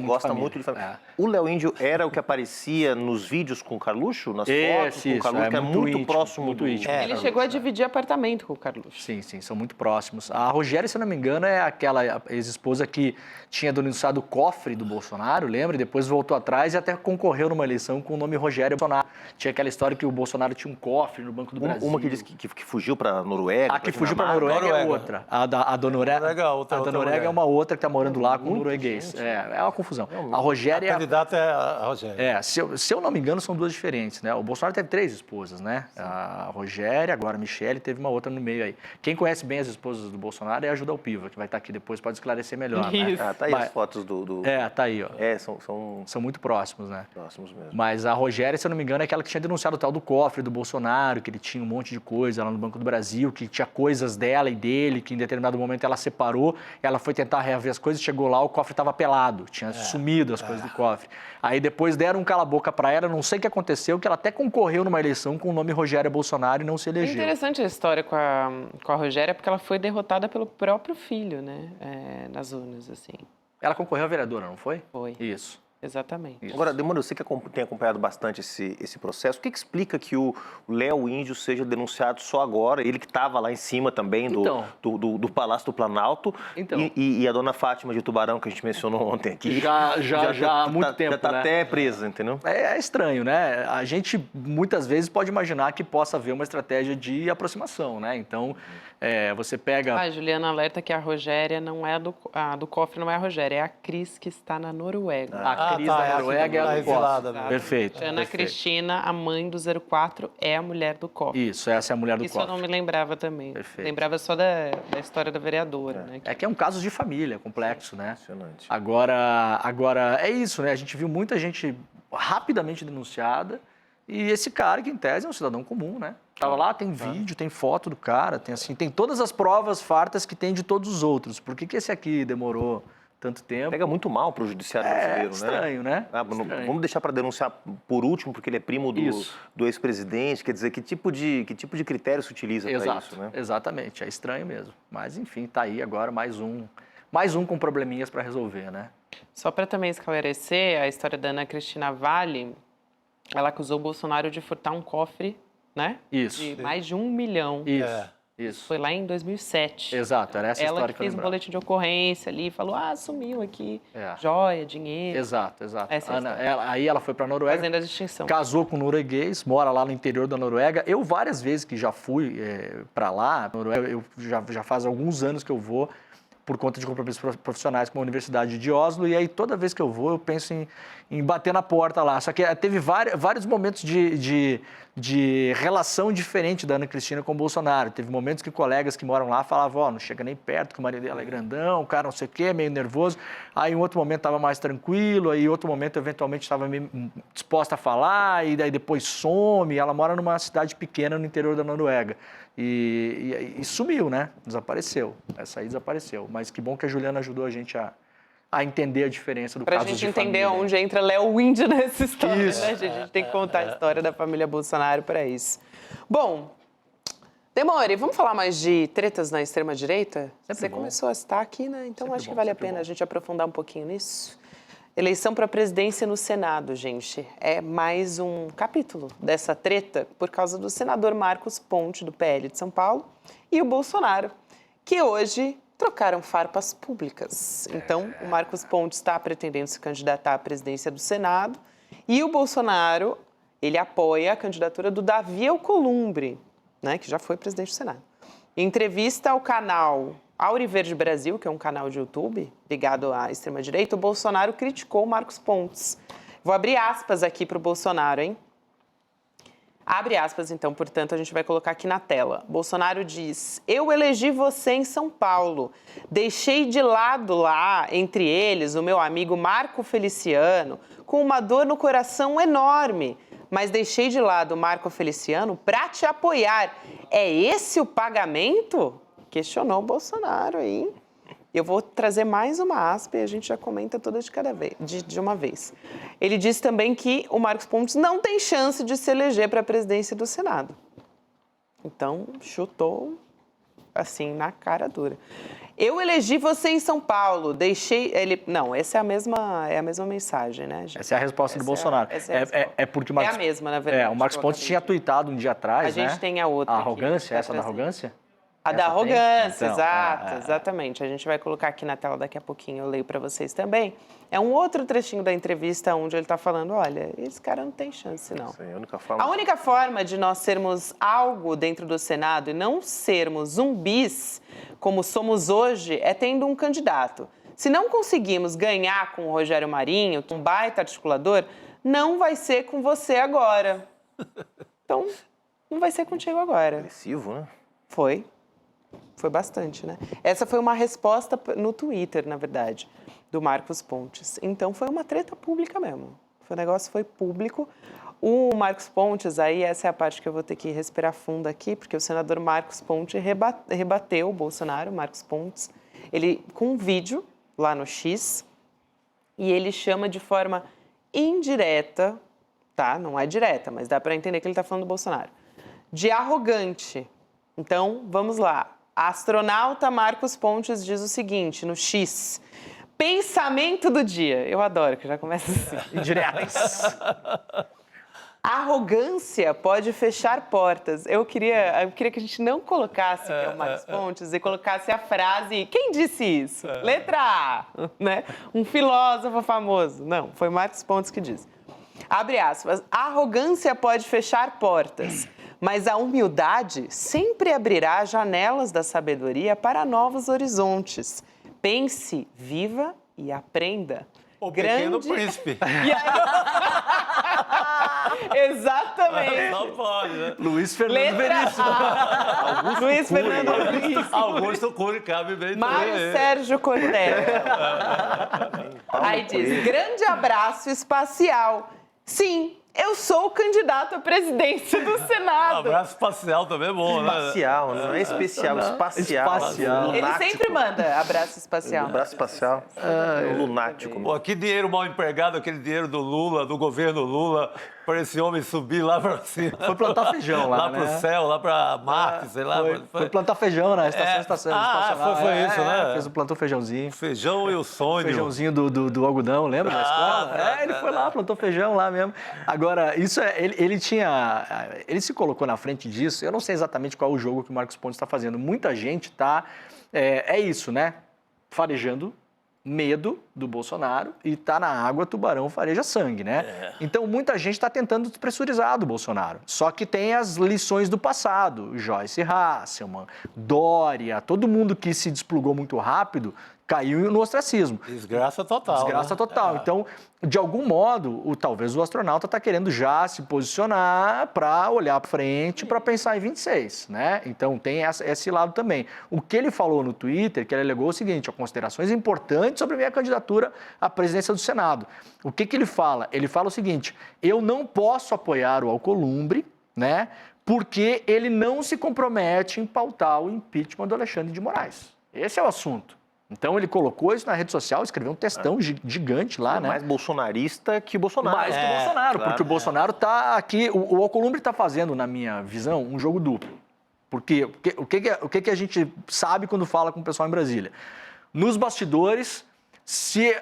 E: Gosta muito de família. O Léo Índio era o que aparecia nos vídeos com o Carluxo, nas fotos com o Carluxo, que é muito íntimo, próximo.
F: Muito íntimo.
C: Ele chegou a dividir apartamento com o Carluxo.
F: Sim, são muito próximos. A Rogéria, se eu não me engano, é aquela ex-esposa que tinha denunciado o cofre do Bolsonaro, lembra? E depois voltou atrás e até concorreu numa eleição com o nome Rogério Bolsonaro. Tinha aquela história que o Bolsonaro tinha um cofre no Banco do Brasil.
E: Uma que disse que fugiu para a Noruega.
F: A que fugiu para a Noruega é outra. A da Noruega,
D: outra
F: Noruega
D: mulher.
F: é uma outra que está morando lá com o norueguês. É uma confusão. A
D: A
F: Rogéria...
D: candidata é a Rogéria.
F: Se eu não me engano, são duas diferentes, né? O Bolsonaro teve 3 esposas, né? A Rogéria, agora a Michele, teve uma outra no meio aí. Quem conhece bem as esposas do Bolsonaro é a Judal Piva, que vai estar aqui depois, pode esclarecer melhor, né?
C: Isso.
E: Tá aí as fotos do...
F: Tá aí, ó.
E: São
F: São muito próximos, né?
E: próximos mesmo.
F: Mas a Rogéria, se eu não me engano, é aquela que tinha denunciado o tal do cofre do Bolsonaro, que ele tinha um monte de coisa lá no Banco do Brasil, que tinha coisas dela e dele, que em determinado momento ela separou, ela foi tentar reaver as coisas, chegou lá, o cofre estava pelado, tinha sumido as coisas do cofre. Aí depois deram um cala-boca para ela, não sei o que aconteceu, que ela até concorreu numa eleição com o nome Rogéria Bolsonaro e não se
C: É
F: elegeu.
C: interessante a história com a Rogéria, porque ela foi derrotada pelo próprio filho, né? Nas urnas, assim.
F: Ela concorreu a vereadora, não foi?
C: Foi.
F: Isso.
C: Exatamente.
F: Isso.
E: Agora, Demônio, você que tem acompanhado bastante esse processo, o que explica que o Léo Índio seja denunciado só agora? Ele que estava lá em cima também do Palácio do Planalto,
F: Então.
E: e a dona Fátima de Tubarão, que a gente mencionou ontem aqui.
F: Já há muito tempo,
E: Já está
F: né?
E: até presa, entendeu?
F: É estranho, né? A gente muitas vezes pode imaginar que possa haver uma estratégia de aproximação, né? Então, você pega...
C: A Juliana alerta que a Rogéria não é a do cofre, não é a Rogéria, é a Cris que está na Noruega.
F: A Cris da Noruega é a do
D: exilada
F: cofre.
D: mesmo.
F: Perfeito.
C: Ana
F: perfeito.
C: Cristina, a mãe do 04, é a mulher do cofre.
F: Isso, essa é a mulher do
C: Isso
F: cofre.
C: eu não me lembrava também.
F: Perfeito.
C: Lembrava só da história da vereadora, né?
F: É que é um caso de família, complexo, né?
E: Impressionante.
F: Agora, é isso, né? A gente viu muita gente rapidamente denunciada e esse cara, que em tese é um cidadão comum, né? Tava lá, tem vídeo, tem foto do cara, tem todas as provas fartas que tem de todos os outros. Por que esse aqui demorou tanto tempo?
E: Pega muito mal para o judiciário brasileiro,
F: estranho, né?
E: Estranho. Vamos deixar para denunciar por último, porque ele é primo do ex-presidente. Quer dizer, que tipo de critério se utiliza para isso, né?
F: Exatamente, é estranho mesmo. Mas, enfim, tá aí agora mais um com probleminhas para resolver, né?
C: Só para também esclarecer, a história da Ana Cristina Vale, ela acusou o Bolsonaro de furtar um cofre, né?
F: Isso.
C: De mais de 1 milhão.
F: Isso.
C: Foi lá em 2007.
F: Exato, era essa
C: Ela
F: história
C: que
F: que eu
C: fez um
F: lembrava.
C: boletim de ocorrência ali, falou, sumiu aqui,
F: É.
C: joia, dinheiro,
F: Exato.
C: Essa é a história.
F: Aí ela foi para a Noruega,
C: fazendo a distinção.
F: casou com um norueguês, mora lá no interior da Noruega. Eu, várias vezes que já fui para lá, Noruega, eu já faz alguns anos que eu vou, por conta de compromissos profissionais com a Universidade de Oslo, e aí toda vez que eu vou, eu penso em bater na porta lá. Só que teve vários momentos de relação diferente da Ana Cristina com o Bolsonaro. Teve momentos que colegas que moram lá falavam, não chega nem perto, que o marido dela é grandão, o cara não sei o quê, meio nervoso. Aí em outro momento estava mais tranquilo, aí em outro momento eventualmente estava meio disposta a falar, e daí depois some. Ela mora numa cidade pequena no interior da Noruega. E sumiu, né? Desapareceu. Essa aí desapareceu. Mas que bom que a Juliana ajudou a gente a entender a diferença do caso de
C: Pra gente entender
F: família.
C: onde entra Léo Índio nessa história,
F: Isso.
C: né, gente? A gente tem que contar a história da família Bolsonaro para isso. Bom, Demore, vamos falar mais de tretas na extrema-direita? Você
F: bom.
C: começou a citar aqui, né? Então
F: Sempre
C: acho que
F: bom,
C: vale a
F: sempre
C: pena
F: bom.
C: a gente aprofundar um pouquinho nisso. Eleição para a presidência no Senado, gente. É mais um capítulo dessa treta por causa do senador Marcos Ponte, do PL de São Paulo, e o Bolsonaro, que hoje trocaram farpas públicas. Então, o Marcos Ponte está pretendendo se candidatar à presidência do Senado e o Bolsonaro, ele apoia a candidatura do Davi Alcolumbre, né, que já foi presidente do Senado. Em entrevista ao canal Auriverde Brasil, que é um canal de YouTube ligado à extrema-direita, o Bolsonaro criticou o Marcos Pontes. Vou abrir aspas aqui para o Bolsonaro, hein? Abre aspas, então, portanto, a gente vai colocar aqui na tela. Bolsonaro diz, eu elegi você em São Paulo. Deixei de lado lá, entre eles, o meu amigo Marco Feliciano, com uma dor no coração enorme. Mas deixei de lado o Marco Feliciano para te apoiar. É esse o pagamento? Questionou o Bolsonaro aí. Eu vou trazer mais uma aspa e a gente já comenta toda de cada vez, de uma vez. Ele disse também que o Marcos Pontes não tem chance de se eleger para a presidência do Senado. Então, chutou assim na cara dura. Eu elegi você em São Paulo, deixei ele. Não, essa é a mesma mensagem, né, gente?
F: Essa é a resposta do Bolsonaro. Porque o Marcos,
C: É a mesma, na verdade.
F: o Marcos Pontes tinha tuitado um dia atrás,
C: A gente
F: né?
C: tem a outra
F: A
C: aqui,
F: arrogância,
C: tá
F: essa da
C: trazendo.
F: arrogância?
C: A da
F: Essa tem?
C: arrogância,
F: Então,
C: exato, exatamente. A gente vai colocar aqui na tela daqui a pouquinho, eu leio para vocês também. É um outro trechinho da entrevista onde ele está falando, olha, esse cara não tem chance, não.
E: Sim, a
C: A única forma de nós sermos algo dentro do Senado e não sermos zumbis, como somos hoje, é tendo um candidato. Se não conseguimos ganhar com o Rogério Marinho, um baita articulador, não vai ser com você agora. Então, não vai ser contigo agora.
E: agressivo, né?
C: Foi bastante, né? Essa foi uma resposta no Twitter, na verdade, do Marcos Pontes. Então, foi uma treta pública mesmo. O negócio foi público. O Marcos Pontes, aí essa é a parte que eu vou ter que respirar fundo aqui, porque o senador Marcos Pontes rebateu o Bolsonaro, Marcos Pontes, ele com um vídeo lá no X, e ele chama de forma indireta, tá? Não é direta, mas dá para entender que ele está falando do Bolsonaro, de arrogante. Então, vamos lá. A astronauta Marcos Pontes diz o seguinte, no X. Pensamento do dia. Eu adoro, que já começa assim. Indiretas. Arrogância pode fechar portas. Eu queria que a gente não colocasse que é o Marcos Pontes e colocasse a frase, quem disse isso? Letra A, né? Um filósofo famoso. Não, foi Marcos Pontes que disse. Abre aspas. A arrogância pode fechar portas, mas a humildade sempre abrirá janelas da sabedoria para novos horizontes. Pense, viva e aprenda.
D: O Pequeno Príncipe.
C: E aí... Exatamente.
D: Não pode, né?
F: Luiz Fernando
C: Letra
F: Veríssimo.
C: A. Luiz Fernando Veríssimo.
D: Augusto Cury cabe bem
C: Mário
D: também.
C: Sérgio Cortella. Aí diz, grande abraço espacial. Sim, eu sou o candidato à presidência do Senado.
D: Abraço espacial também é bom, né?
E: Espacial, não é especial, espacial.
F: Espacial.
C: Ele
E: Lunático.
C: sempre manda abraço espacial.
E: Abraço espacial. Lunático.
D: Pô, que dinheiro mal empregado, aquele dinheiro do Lula, do governo Lula, para esse homem subir lá para cima.
F: Foi plantar feijão lá,
D: Lá
F: né?
D: pro céu, lá para Marte, sei lá.
F: Foi plantar feijão na estação estacional.
D: foi isso, né?
F: Fez plantou feijãozinho.
D: Feijão e o sonho.
F: Feijãozinho do algodão, lembra da escola? Ele foi lá, plantou feijão lá mesmo. Agora, isso ele se colocou na frente disso. Eu não sei exatamente qual é o jogo que o Marcos Pontes está fazendo. Muita gente está, é isso, né? Farejando medo do Bolsonaro e tá na água, tubarão fareja sangue, né? Então, muita gente está tentando despressurizar do Bolsonaro. Só que tem as lições do passado. Joyce Hasselman, Dória, todo mundo que se desplugou muito rápido caiu no ostracismo.
D: Desgraça total.
F: Desgraça
D: né?
F: total. Então, de algum modo, talvez o astronauta está querendo já se posicionar para olhar para frente, para pensar em 26, né? Então, tem esse lado também. O que ele falou no Twitter, que ele alegou o seguinte, considerações importantes sobre a minha candidatura à presidência do Senado. O que ele fala? Ele fala o seguinte, eu não posso apoiar o Alcolumbre, né? Porque ele não se compromete em pautar o impeachment do Alexandre de Moraes. Esse é o assunto. Então, ele colocou isso na rede social, escreveu um textão gigante lá, né?
E: Mais bolsonarista que Bolsonaro.
F: Mais que o Bolsonaro,
E: claro,
F: porque o Bolsonaro está aqui... O Alcolumbre está fazendo, na minha visão, um jogo duplo. Porque o que a gente sabe quando fala com o pessoal em Brasília? Nos bastidores, se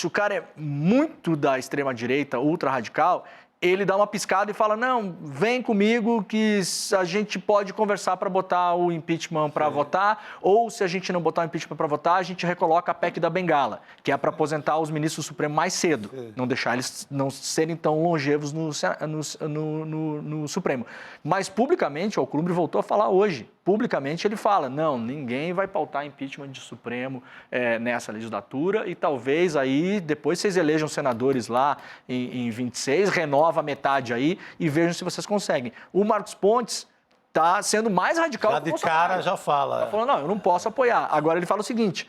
F: o cara é muito da extrema-direita, ultra-radical, ele dá uma piscada e fala, não, vem comigo que a gente pode conversar para botar o impeachment para votar, ou se a gente não botar o impeachment para votar, a gente recoloca a PEC da Bengala, que é para aposentar os ministros do Supremo mais cedo, não deixar eles não serem tão longevos no Supremo. Mas, publicamente, o Alcolumbre voltou a falar hoje. Publicamente, ele fala, não, ninguém vai pautar impeachment de Supremo nessa legislatura e talvez aí, depois vocês elejam senadores lá em 26, renova a metade aí e vejam se vocês conseguem. O Marcos Pontes está sendo mais radical
D: Já
F: que o
D: de
F: Bolsonaro.
D: cara já fala.
F: Está falando, não, eu não posso apoiar. Agora ele fala o seguinte,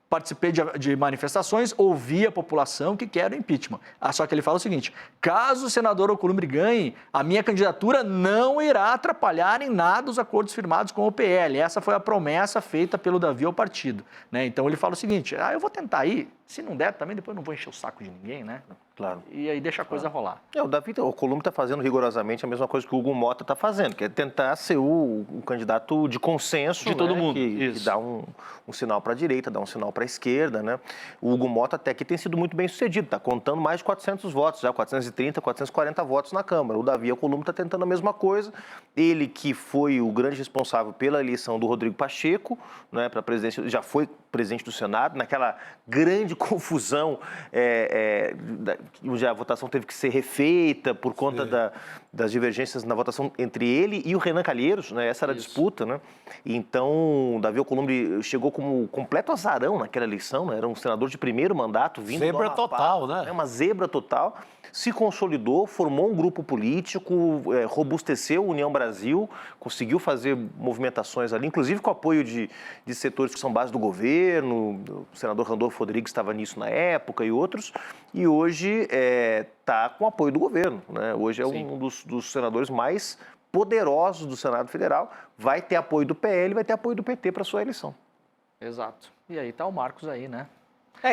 F: participei de manifestações, ouvi a população que quer o impeachment. Só que ele fala o seguinte, caso o senador Alcolumbre ganhe, a minha candidatura não irá atrapalhar em nada os acordos firmados com o PL. Essa foi a promessa feita pelo Davi ao partido. Né? Então ele fala o seguinte, eu vou tentar ir, se não der também, depois não vou encher o saco de ninguém, né?
E: Claro.
F: E aí deixa a coisa rolar.
E: O Davi, o Alcolumbre está fazendo rigorosamente a mesma coisa que o Hugo Mota está fazendo, que é tentar ser o candidato de consenso,
F: De todo
E: né?
F: mundo,
E: que
F: isso.
E: dá um sinal para a direita, dá um sinal para a esquerda, né? O Hugo Mota até aqui tem sido muito bem sucedido, está contando mais de 400 votos, já 430, 440 votos na Câmara. O Davi Alcolumbre está tentando a mesma coisa. Ele que foi o grande responsável pela eleição do Rodrigo Pacheco, né, para presidente, já foi presidente do Senado, naquela grande confusão, onde a votação teve que ser refeita por conta das divergências na votação entre ele e o Renan Calheiros, né? Essa era a disputa, né? Então, o Davi Alcolumbre chegou como completo azarão naquela eleição, né? Era um senador de primeiro mandato, vindo do
D: Zebra
E: Amapá,
D: total, né?
E: Uma zebra total. Se consolidou, formou um grupo político, robusteceu a União Brasil, conseguiu fazer movimentações ali, inclusive com o apoio de setores que são base do governo, o senador Randolfo Rodrigues estava nisso na época e outros, e hoje está com o apoio do governo, né? Hoje é um dos senadores mais poderosos do Senado Federal, vai ter apoio do PL, vai ter apoio do PT para a sua eleição.
F: Exato. E aí tá o Marcos aí, né?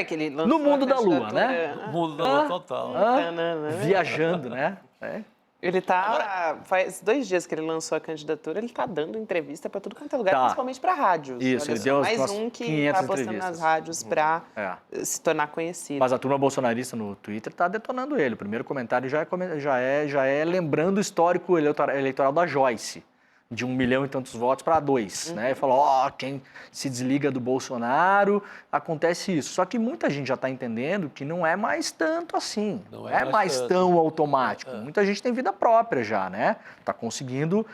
C: Que ele lançou
F: No mundo
C: a
F: da lua,
C: candidatura-
F: né?
D: Mundo da lua total.
F: Viajando, né?
C: Ele tá. Faz 2 dias que ele lançou a candidatura, ele tá dando entrevista para tudo quanto é lugar,
F: Tá.
C: principalmente para rádios.
F: Isso,
C: Olha
F: ele
C: só,
F: deu
C: mais
F: umas
C: um que
F: 500
C: tá apostando
F: entrevistas.
C: nas rádios para se tornar conhecido.
F: Mas a turma bolsonarista no Twitter tá detonando ele. O primeiro comentário já é lembrando o histórico eleitoral da Joyce, de 1 milhão e tantos votos para 2, né? E falou, quem se desliga do Bolsonaro, acontece isso. Só que muita gente já está entendendo que não é mais tanto assim, não é mais tão automático. Muita gente tem vida própria já, né? Está conseguindo,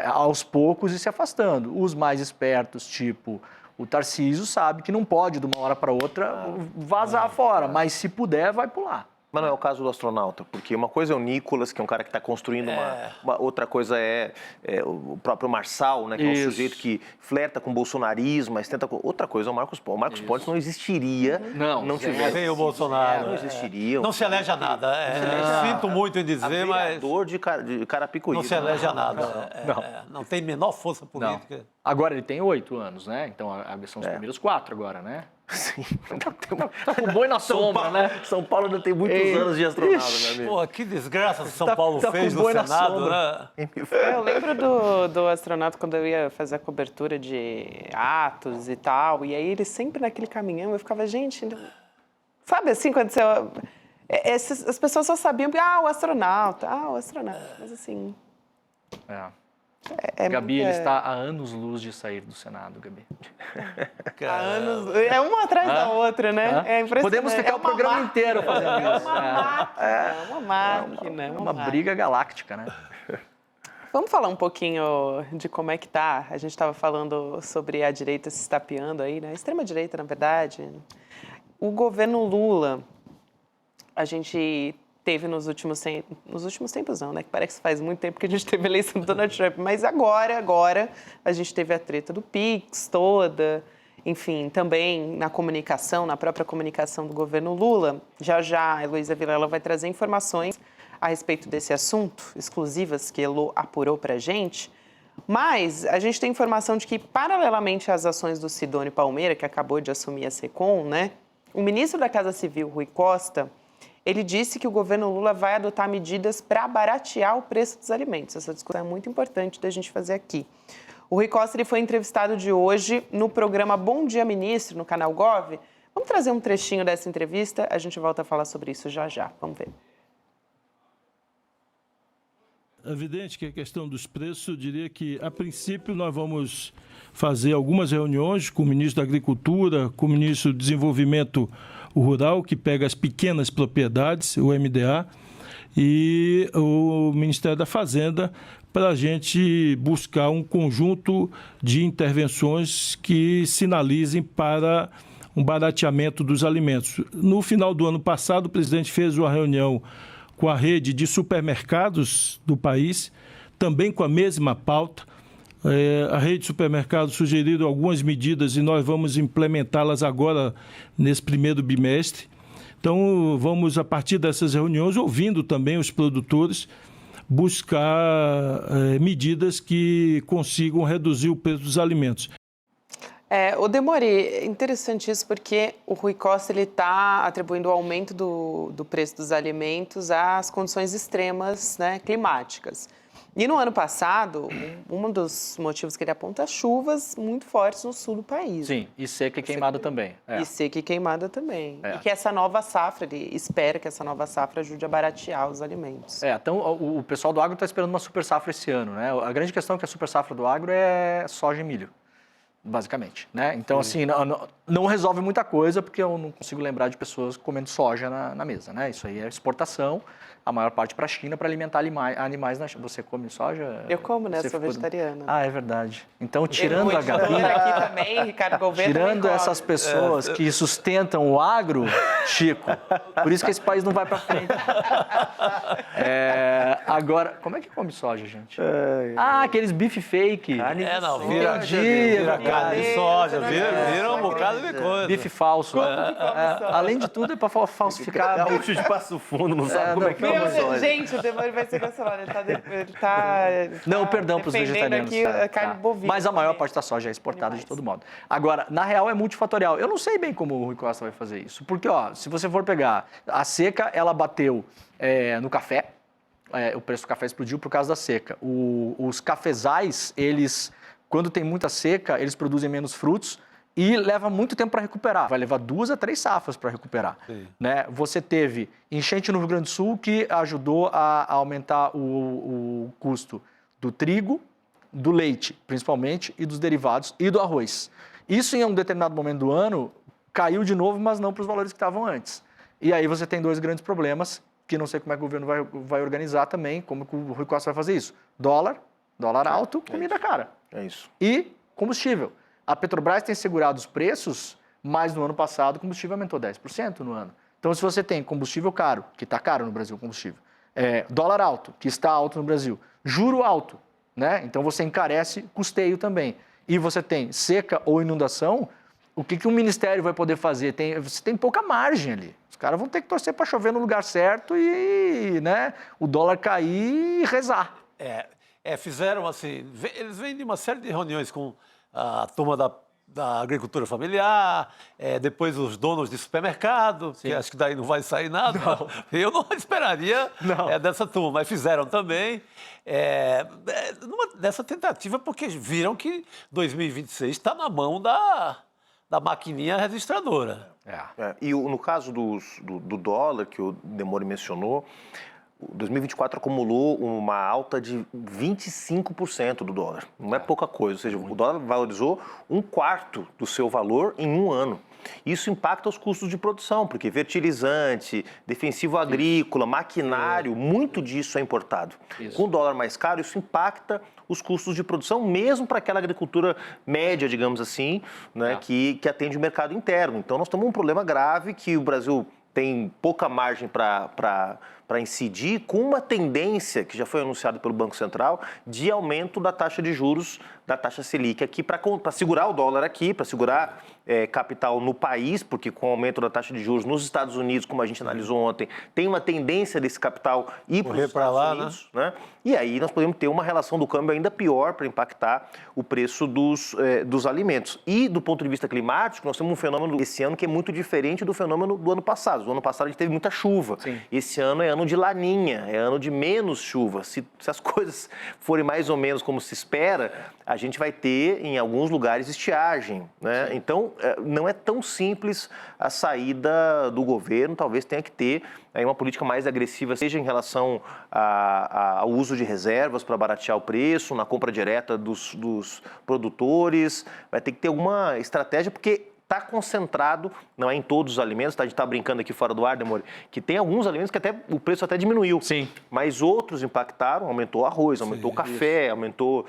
F: aos poucos, ir se afastando. Os mais espertos, tipo o Tarcísio, sabe que não pode, de uma hora para outra, vazar fora, mas se puder, vai pular.
E: Mas não é o caso do astronauta, porque uma coisa é o Nicolas, que é um cara que está construindo uma outra coisa é o próprio Marçal, né, que é um sujeito que flerta com o bolsonarismo, mas tenta... Outra coisa é o Marcos Pontes. O Marcos Pontes não existiria não tivesse...
D: Veio o Bolsonaro.
E: Não existiria.
D: Não se elege a nada. Sinto muito em dizer, mas
E: Vereador de Carapicuíba.
D: não se elege a nada. Não tem menor força política.
F: Agora ele tem 8 anos, né? Então são os primeiros 4 agora, né?
E: Sim.
F: Tá com boi na sombra, né?
E: São Paulo ainda tem muitos anos de astronauta, meu amigo.
D: Pô, que desgraça que São Paulo
F: tá
D: fez
F: com
D: no
F: boi na
D: Senado,
F: sombra.
D: né?
C: Eu lembro do astronauta quando eu ia fazer a cobertura de atos e tal, e aí ele sempre naquele caminhão, eu ficava, gente, sabe assim, quando você... as pessoas só sabiam que, o astronauta, mas assim...
F: Gabi, ele está há anos-luz de sair do Senado, Gabi.
C: Há anos, uma atrás da outra, né? É impressionante.
F: Podemos ficar o programa inteiro fazendo isso.
C: É uma máquina.
F: É uma briga galáctica, né?
C: Vamos falar um pouquinho de como é que tá? A gente estava falando sobre a direita se estapeando aí, né? A extrema-direita, na verdade. O governo Lula, a gente teve nos últimos tempos não, né? Que parece que faz muito tempo que a gente teve a eleição do Donald Trump, mas agora a gente teve a treta do Pix toda, enfim, também na própria comunicação do governo Lula. Já a Heloísa Vilela vai trazer informações a respeito desse assunto, exclusivas que Elo apurou para a gente. Mas a gente tem informação de que, paralelamente às ações do Sidônio Palmeira, que acabou de assumir a SECOM, né? O ministro da Casa Civil, Rui Costa, ele disse que o governo Lula vai adotar medidas para baratear o preço dos alimentos. Essa discussão é muito importante da gente fazer aqui. O Rui Costa ele foi entrevistado de hoje no programa Bom Dia Ministro, no canal Gov. Vamos trazer um trechinho dessa entrevista, a gente volta a falar sobre isso já. Vamos ver.
G: É evidente que a questão dos preços, eu diria que, a princípio, nós vamos fazer algumas reuniões com o ministro da Agricultura, com o ministro do Desenvolvimento Rural, que pega as pequenas propriedades, o MDA, e o Ministério da Fazenda, para a gente buscar um conjunto de intervenções que sinalizem para um barateamento dos alimentos. No final do ano passado, o presidente fez uma reunião com a rede de supermercados do país, também com a mesma pauta. A rede de supermercados sugeriu algumas medidas e nós vamos implementá-las agora nesse primeiro bimestre. Então, vamos, a partir dessas reuniões, ouvindo também os produtores, buscar medidas que consigam reduzir o preço dos alimentos.
C: O Demori, é interessante isso porque o Rui Costa está atribuindo o aumento do preço dos alimentos às condições extremas, né, climáticas. E no ano passado, um dos motivos que ele aponta é as chuvas muito fortes no sul do país.
F: Sim, e seca e queimada também.
C: E seca e queimada também.
F: É.
C: E que essa nova safra, ele espera que essa nova safra ajude a baratear os alimentos.
F: Então o pessoal do agro está esperando uma super safra esse ano, né? A grande questão é que a super safra do agro é soja e milho, basicamente, né? Então, assim, não resolve muita coisa, porque eu não consigo lembrar de pessoas comendo soja na mesa, né? Isso aí é exportação, a maior parte para a China, para alimentar animais na China. Você come soja?
C: Eu como, né?
F: Você
C: Sou vegetariana.
F: É verdade. Então, tirando a Gabi...
C: aqui também, Ricardo Gouveia
F: Tirando
C: também
F: essas
C: come.
F: pessoas que sustentam o agro, Chico, por isso que esse país não vai para frente. Agora, como é que come soja, gente? Aqueles bife fake.
D: Vira carne de soja, vira um bocado de coisa.
F: Bife falso. Além de tudo, é para falsificar.
E: Gaúcho de Passo Fundo, não sabe como é que é uma soja.
C: Gente, o Demori vai ser cancelado. Ele tá
F: Não, perdão para os
C: defendendo
F: vegetarianos.
C: aqui a carne bovina.
F: Mas a maior
C: também.
F: parte da soja é exportada de todo modo. Agora, na real, é multifatorial. Eu não sei bem como o Rui Costa vai fazer isso. Porque, se você for pegar a seca, ela bateu no café. O preço do café explodiu por causa da seca. Os cafezais, eles, quando tem muita seca, eles produzem menos frutos e leva muito tempo para recuperar. Vai levar 2 a 3 safras para recuperar. Né? Você teve enchente no Rio Grande do Sul, que ajudou a aumentar o custo do trigo, do leite, principalmente, e dos derivados, e do arroz. Isso, em um determinado momento do ano, caiu de novo, mas não para os valores que estavam antes. E aí você tem 2 grandes problemas, que não sei como é que o governo vai organizar também, como que o Rui Costa vai fazer isso. Dólar alto, comida cara.
E: É isso.
F: E combustível. A Petrobras tem segurado os preços, mas no ano passado o combustível aumentou 10% no ano. Então, se você tem combustível caro, que está caro no Brasil o combustível, dólar alto, que está alto no Brasil, juro alto, né? Então você encarece custeio também. E você tem seca ou inundação, o que um ministério vai poder fazer? Você tem pouca margem ali. Os caras vão ter que torcer para chover no lugar certo e, né, o dólar cair e rezar.
D: Fizeram assim, eles vêm de uma série de reuniões com a turma da agricultura familiar, depois os donos de supermercado, que acho que daí não vai sair nada. Não. Eu não esperaria dessa turma, mas fizeram também. Dessa tentativa, porque viram que 2026 está na mão da maquininha registradora.
E: E no caso do dólar, que o Demori mencionou, 2024 acumulou uma alta de 25% do dólar. Não é pouca coisa, ou seja, o dólar valorizou 1/4 do seu valor em um ano. Isso impacta os custos de produção, porque fertilizante, defensivo agrícola, maquinário, muito disso é importado. Com o dólar mais caro, isso impacta os custos de produção, mesmo para aquela agricultura média, digamos assim, né, que atende o mercado interno. Então, nós temos um problema grave que o Brasil tem pouca margem para incidir, com uma tendência que já foi anunciada pelo Banco Central de aumento da taxa de juros, da taxa Selic aqui, para segurar o dólar aqui, para segurar capital no país, porque com o aumento da taxa de juros nos Estados Unidos, como a gente analisou ontem, tem uma tendência desse capital ir para os Estados Unidos, né? E aí nós podemos ter uma relação do câmbio ainda pior para impactar o preço dos alimentos. E do ponto de vista climático, nós temos um fenômeno esse ano que é muito diferente do fenômeno do ano passado. No ano passado a gente teve muita chuva. Esse ano é ano de laninha, é ano de menos chuva. Se as coisas forem mais ou menos como se espera, a gente vai ter em alguns lugares estiagem, né? Então, não é tão simples a saída do governo, talvez tenha que ter aí uma política mais agressiva, seja em relação ao uso de reservas para baratear o preço, na compra direta dos produtores, vai ter que ter alguma estratégia, porque está concentrado, não é em todos os alimentos, tá? A gente está brincando aqui fora do ar, Demori, que tem alguns alimentos que o preço até diminuiu.
F: Sim.
E: Mas outros impactaram, aumentou o arroz, aumentou o café, aumentou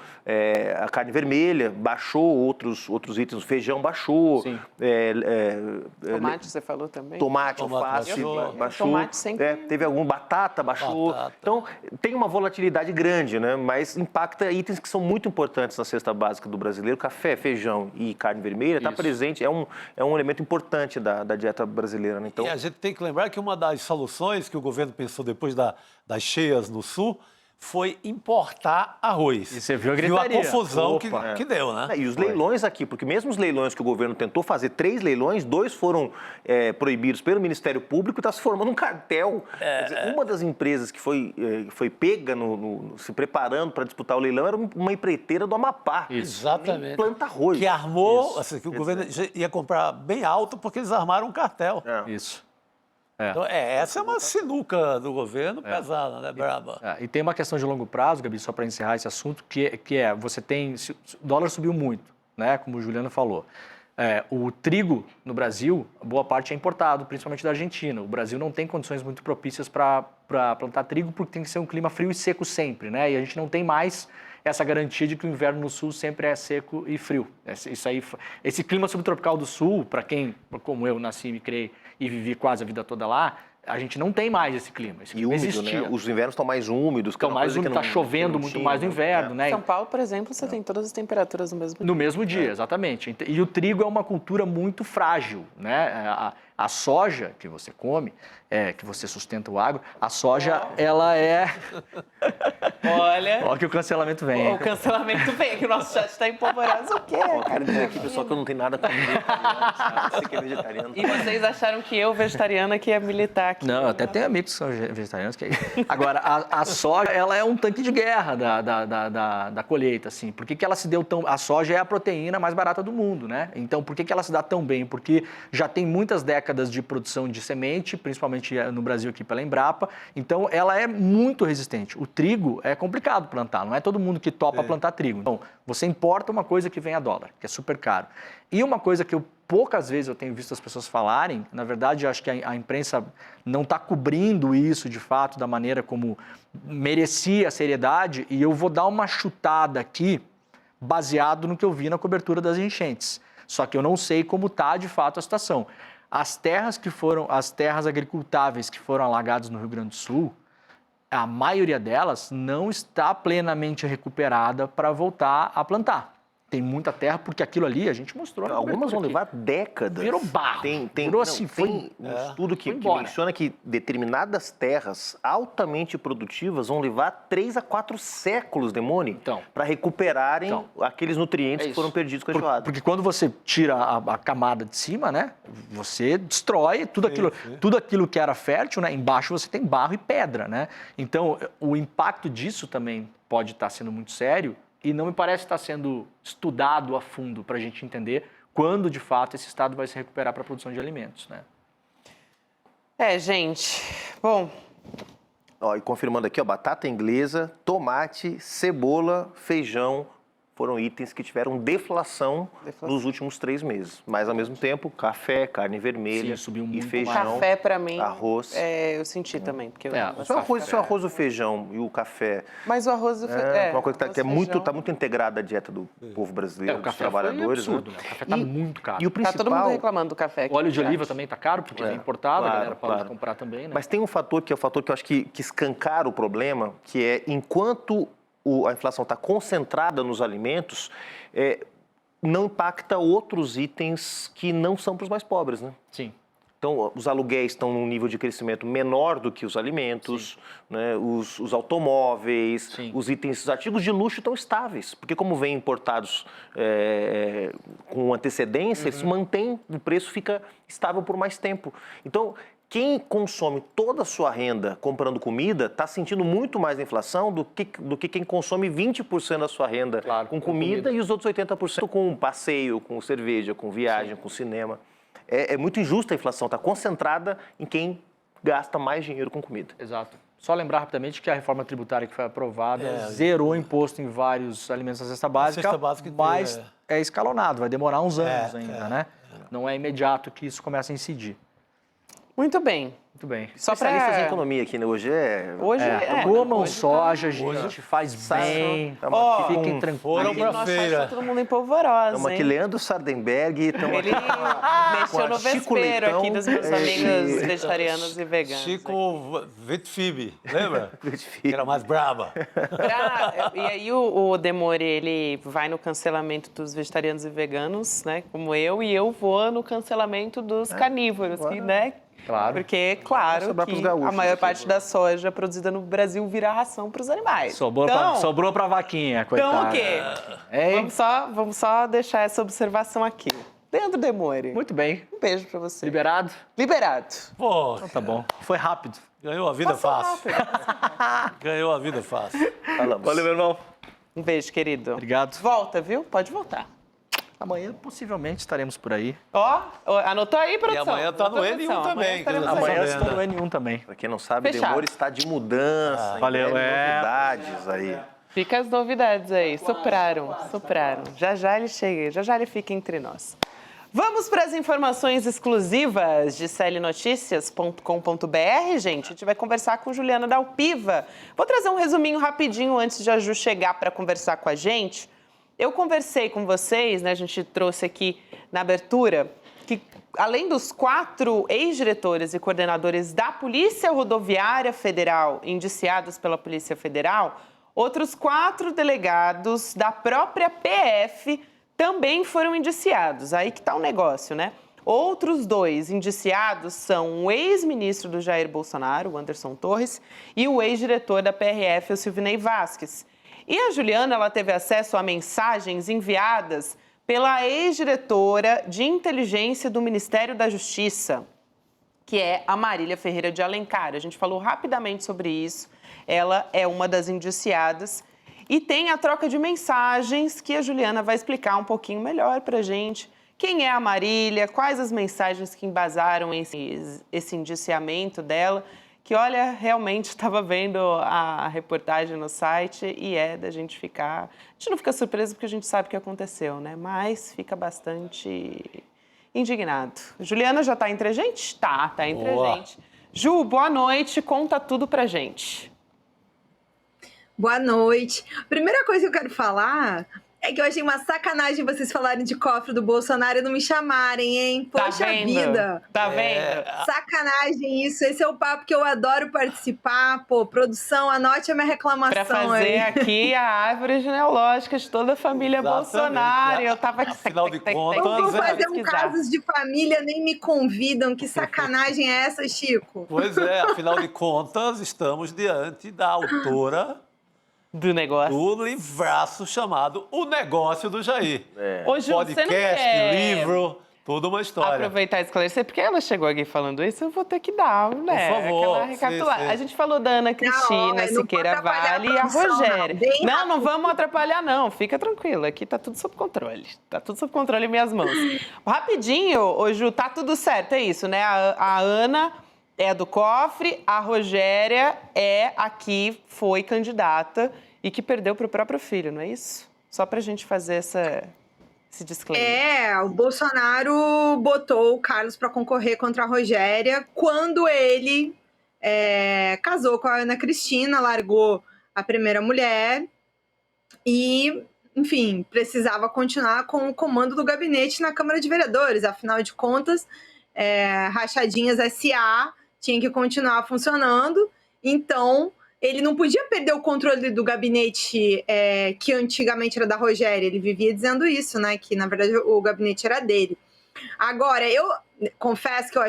E: a carne vermelha, baixou outros itens, o feijão baixou.
F: Sim.
C: Tomate, você falou também?
E: Tomate, alface, baixou.
C: Tomate sempre...
E: teve batata, baixou. Então, tem uma volatilidade grande, né? Mas impacta itens que são muito importantes na cesta básica do brasileiro. Café, feijão e carne vermelha está presente, é um elemento importante da dieta brasileira, né? Então,
D: e a gente tem que lembrar que uma das soluções que o governo pensou depois das cheias no Sul foi importar arroz.
F: E você viu a
D: a
F: gritaria.
D: confusão
F: Opa.
D: que deu, né?
E: E os leilões aqui, porque mesmo os leilões que o governo tentou fazer, 3 leilões, 2 foram proibidos pelo Ministério Público, está se formando um cartel. Quer dizer, uma das empresas que foi pega se preparando para disputar o leilão era uma empreiteira do Amapá.
D: Exatamente.
E: Nem planta arroz.
D: Que armou, assim, que o governo ia comprar bem alto porque eles armaram um cartel.
F: Isso.
D: Então, essa é uma sinuca do governo pesada, né, braba?
F: E tem uma questão de longo prazo, Gabi, só para encerrar esse assunto, que é, você tem, o dólar subiu muito, né, como o Juliano falou. O trigo no Brasil, boa parte é importado, principalmente da Argentina. O Brasil não tem condições muito propícias para plantar trigo, porque tem que ser um clima frio e seco sempre, né? E a gente não tem mais essa garantia de que o inverno no sul sempre é seco e frio. Esse clima subtropical do sul, para quem, como eu, nasci, me criei e vivi quase a vida toda lá, a gente não tem mais esse clima. Esse clima
E: úmido,
F: existia.
E: né? Os invernos estão mais úmidos.
F: Estão mais úmidos, está chovendo muito mais no inverno, né?
C: São Paulo, por exemplo, você tem todas as temperaturas no mesmo dia.
F: No mesmo dia, exatamente. E o trigo é uma cultura muito frágil, né? A soja que você come, que você sustenta o agro, a soja, ela é...
C: Olha,
F: Olha que o cancelamento vem.
C: o cancelamento vem, que o nosso chat está empolvoroso. O quê?
E: Eu quero dizer aqui, pessoal, que eu não tenho nada com vegetariano, sabe? Você que é vegetariano.
C: E vocês acharam que eu, vegetariana, que ia militar aqui?
F: Não, eu até tenho amigos que são vegetarianos. Agora, a soja, ela é um tanque de guerra da colheita, assim. Por que ela se deu tão... A soja é a proteína mais barata do mundo, né? Então, por que ela se dá tão bem? Porque já tem muitas décadas de produção de semente, principalmente no Brasil aqui pela Embrapa. Então, ela é muito resistente. O trigo é complicado plantar, não é todo mundo que topa plantar trigo. Então, você importa uma coisa que vem a dólar, que é super caro. E uma coisa que poucas vezes eu tenho visto as pessoas falarem, na verdade, eu acho que a imprensa não está cobrindo isso, de fato, da maneira como merecia a seriedade, e eu vou dar uma chutada aqui, baseado no que eu vi na cobertura das enchentes. Só que eu não sei como está, de fato, a situação. As terras agricultáveis que foram alagadas no Rio Grande do Sul, a maioria delas não está plenamente recuperada para voltar a plantar. Tem muita terra, porque aquilo ali a gente mostrou.
E: Algumas vão levar décadas.
F: Virou barro.
E: Virou assim, tem um estudo que menciona que determinadas terras altamente produtivas vão levar 3 a 4 séculos, Demone, para recuperarem aqueles nutrientes que foram perdidos com a geada.
F: Porque quando você tira a camada de cima, né, você destrói tudo aquilo que era fértil, né? Embaixo você tem barro e pedra, né? Então, o impacto disso também pode estar sendo muito sério. E não me parece estar sendo estudado a fundo para a gente entender quando, de fato, esse estado vai se recuperar para a produção de alimentos, né?
C: Gente, bom...
E: E confirmando aqui, batata inglesa, tomate, cebola, feijão, foram itens que tiveram deflação nos últimos 3 meses. Mas, ao mesmo tempo, café, carne vermelha e feijão,
C: café, para mim,
E: arroz.
C: Eu senti também. Porque
E: Se o arroz, o feijão e o café...
C: Mas o arroz e o feijão...
E: uma coisa que está muito integrada à dieta do povo brasileiro, dos trabalhadores.
F: Foi absurdo, né? O café está muito caro.
E: E o principal...
C: Tá todo mundo reclamando do café aqui.
F: O óleo de oliva também está caro, porque é importado, a galera pode comprar também, né?
E: Mas tem um fator que é o fator que eu acho que escancara o problema, que é enquanto a inflação está concentrada nos alimentos, não impacta outros itens que não são para os mais pobres, né?
F: Sim.
E: Então, os aluguéis estão num nível de crescimento menor do que os alimentos, né? Os automóveis, os artigos de luxo estão estáveis, porque como vêm importados com antecedência, eles se mantêm, o preço fica estável por mais tempo. Então, quem consome toda a sua renda comprando comida está sentindo muito mais a inflação do que quem consome 20% da sua renda com comida e os outros 80% com passeio, com cerveja, com viagem, com cinema. É muito injusta a inflação, está concentrada em quem gasta mais dinheiro com comida.
F: Exato. Só lembrar rapidamente que a reforma tributária que foi aprovada zerou o imposto em vários alimentos da cesta básica, mas é escalonado, vai demorar uns anos ainda, né? Não é imediato que isso começa a incidir.
C: Muito bem.
F: Muito bem.
E: Só para em economia aqui, né? Hoje
F: comam soja, gente, faz bem. Fiquem tranquilos.
C: Nós feira. Todo mundo em polvorosa,
E: Estamos aqui, Leandro Sardenberg.
C: Ele mexeu no vespeiro aqui dos meus amigos vegetarianos e veganos.
D: Chico Vitfib, lembra? Que era mais braba.
C: E aí o Demore, ele vai no cancelamento dos vegetarianos e veganos, né? Como eu, e eu vou no cancelamento dos carnívoros, que, né?
F: Claro.
C: Porque claro
E: sobrar pros
C: que
E: gaúchos
C: a maior
E: aqui,
C: parte da soja produzida no Brasil vira ração para os animais.
F: Sobrou pra vaquinha, coitada.
C: Então o quê?
F: Hein?
C: Vamos só deixar essa observação aqui. Dentro, Demore.
F: Muito bem.
C: Um beijo para você.
F: Liberado?
C: Liberado.
D: Pô,
F: Tá bom. Foi rápido.
D: ganhou a vida
C: Passou
D: fácil. Ganhou a vida fácil.
E: Falamos.
F: Valeu, meu irmão.
C: Um beijo, querido.
F: Obrigado.
C: Volta, viu? Pode voltar.
F: Amanhã, possivelmente, estaremos por aí.
C: Ó, anotou aí, produção?
D: amanhã tá no
C: Anotou,
D: N1
C: produção?
D: também,
C: estaremos
D: que
C: aí.
F: Amanhã
D: sabendo.
F: estou no N1 também.
E: Pra quem não sabe,
C: Fechado.
E: Demore está de mudança.
F: Valeu,
E: Novidades aí.
C: Fica as novidades aí. Sopraram. Já já ele chega, já já ele fica entre nós. Vamos para as informações exclusivas de clnoticias.com.br, gente. A gente vai conversar com Juliana Dalpiva. Vou trazer um resuminho rapidinho antes de a Ju chegar para conversar com a gente. Eu conversei com vocês, né? A gente trouxe aqui na abertura que, além dos 4 ex-diretores e coordenadores da Polícia Rodoviária Federal indiciados pela Polícia Federal, outros 4 delegados da própria PF também foram indiciados. Aí que está o negócio, né? Outros 2 indiciados são o ex-ministro do Jair Bolsonaro, o Anderson Torres, e o ex-diretor da PRF, o Silvinei Vasquez. E a Juliana, ela teve acesso a mensagens enviadas pela ex-diretora de inteligência do Ministério da Justiça, que é a Marília Ferreira de Alencar. A gente falou rapidamente sobre isso. Ela é uma das indiciadas. E tem a troca de mensagens que a Juliana vai explicar um pouquinho melhor para a gente. Quem é a Marília, quais as mensagens que embasaram esse indiciamento dela. Que, olha, realmente estava vendo a reportagem no site e é da gente ficar... A gente não fica surpreso porque a gente sabe o que aconteceu, né? Mas fica bastante indignado. Juliana já está entre a gente? Tá entre a gente. Ju, boa noite, conta tudo pra gente.
H: Boa noite. Primeira coisa que eu quero falar é que eu achei uma sacanagem vocês falarem de cofre do Bolsonaro e não me chamarem, hein? Poxa vida.
C: Tá vendo?
H: Sacanagem isso. Esse é o papo que eu adoro participar. Pô, produção, anote a minha reclamação.
C: Pra fazer aqui a árvore genealógica de toda a família
D: Exatamente,
C: Bolsonaro.
D: né?
C: Eu tava aqui.
D: Afinal de contas,
H: Vamos fazer
C: pesquisar.
H: casos de família, nem me convidam. Que sacanagem é essa, Chico?
D: Pois é, afinal de contas, estamos diante da autora
C: Do negócio.
D: do livraço chamado O Negócio do Jair.
C: Ô, Ju, você não
D: Podcast,
C: quer
D: livro, toda uma história.
C: aproveitar e esclarecer, porque ela chegou aqui falando isso, eu vou ter que dar, né?
D: Por favor,
C: Aquela recapitulada.
D: sim.
C: A gente falou da Ana Cristina
H: não
C: Siqueira
H: vou atrapalhar
C: Vale
H: a
C: e a
H: produção,
C: Rogéria.
H: não. Bem
C: Não
H: rápido.
C: vamos atrapalhar, não. Fica tranquila, aqui tá tudo sob controle. Tá tudo sob controle em minhas mãos. Rapidinho, ô Ju, tá tudo certo, é isso, né? A Ana é a do cofre, a Rogéria é a que foi candidata e que perdeu pro próprio filho, não é isso? Só pra gente fazer esse disclaimer.
H: O Bolsonaro botou o Carlos para concorrer contra a Rogéria quando ele casou com a Ana Cristina, largou a primeira mulher e, enfim, precisava continuar com o comando do gabinete na Câmara de Vereadores. Afinal de contas, Rachadinhas S.A. tinha que continuar funcionando, então ele não podia perder o controle do gabinete que antigamente era da Rogéria. Ele vivia dizendo isso, né? Que, na verdade, o gabinete era dele. Agora, eu confesso que eu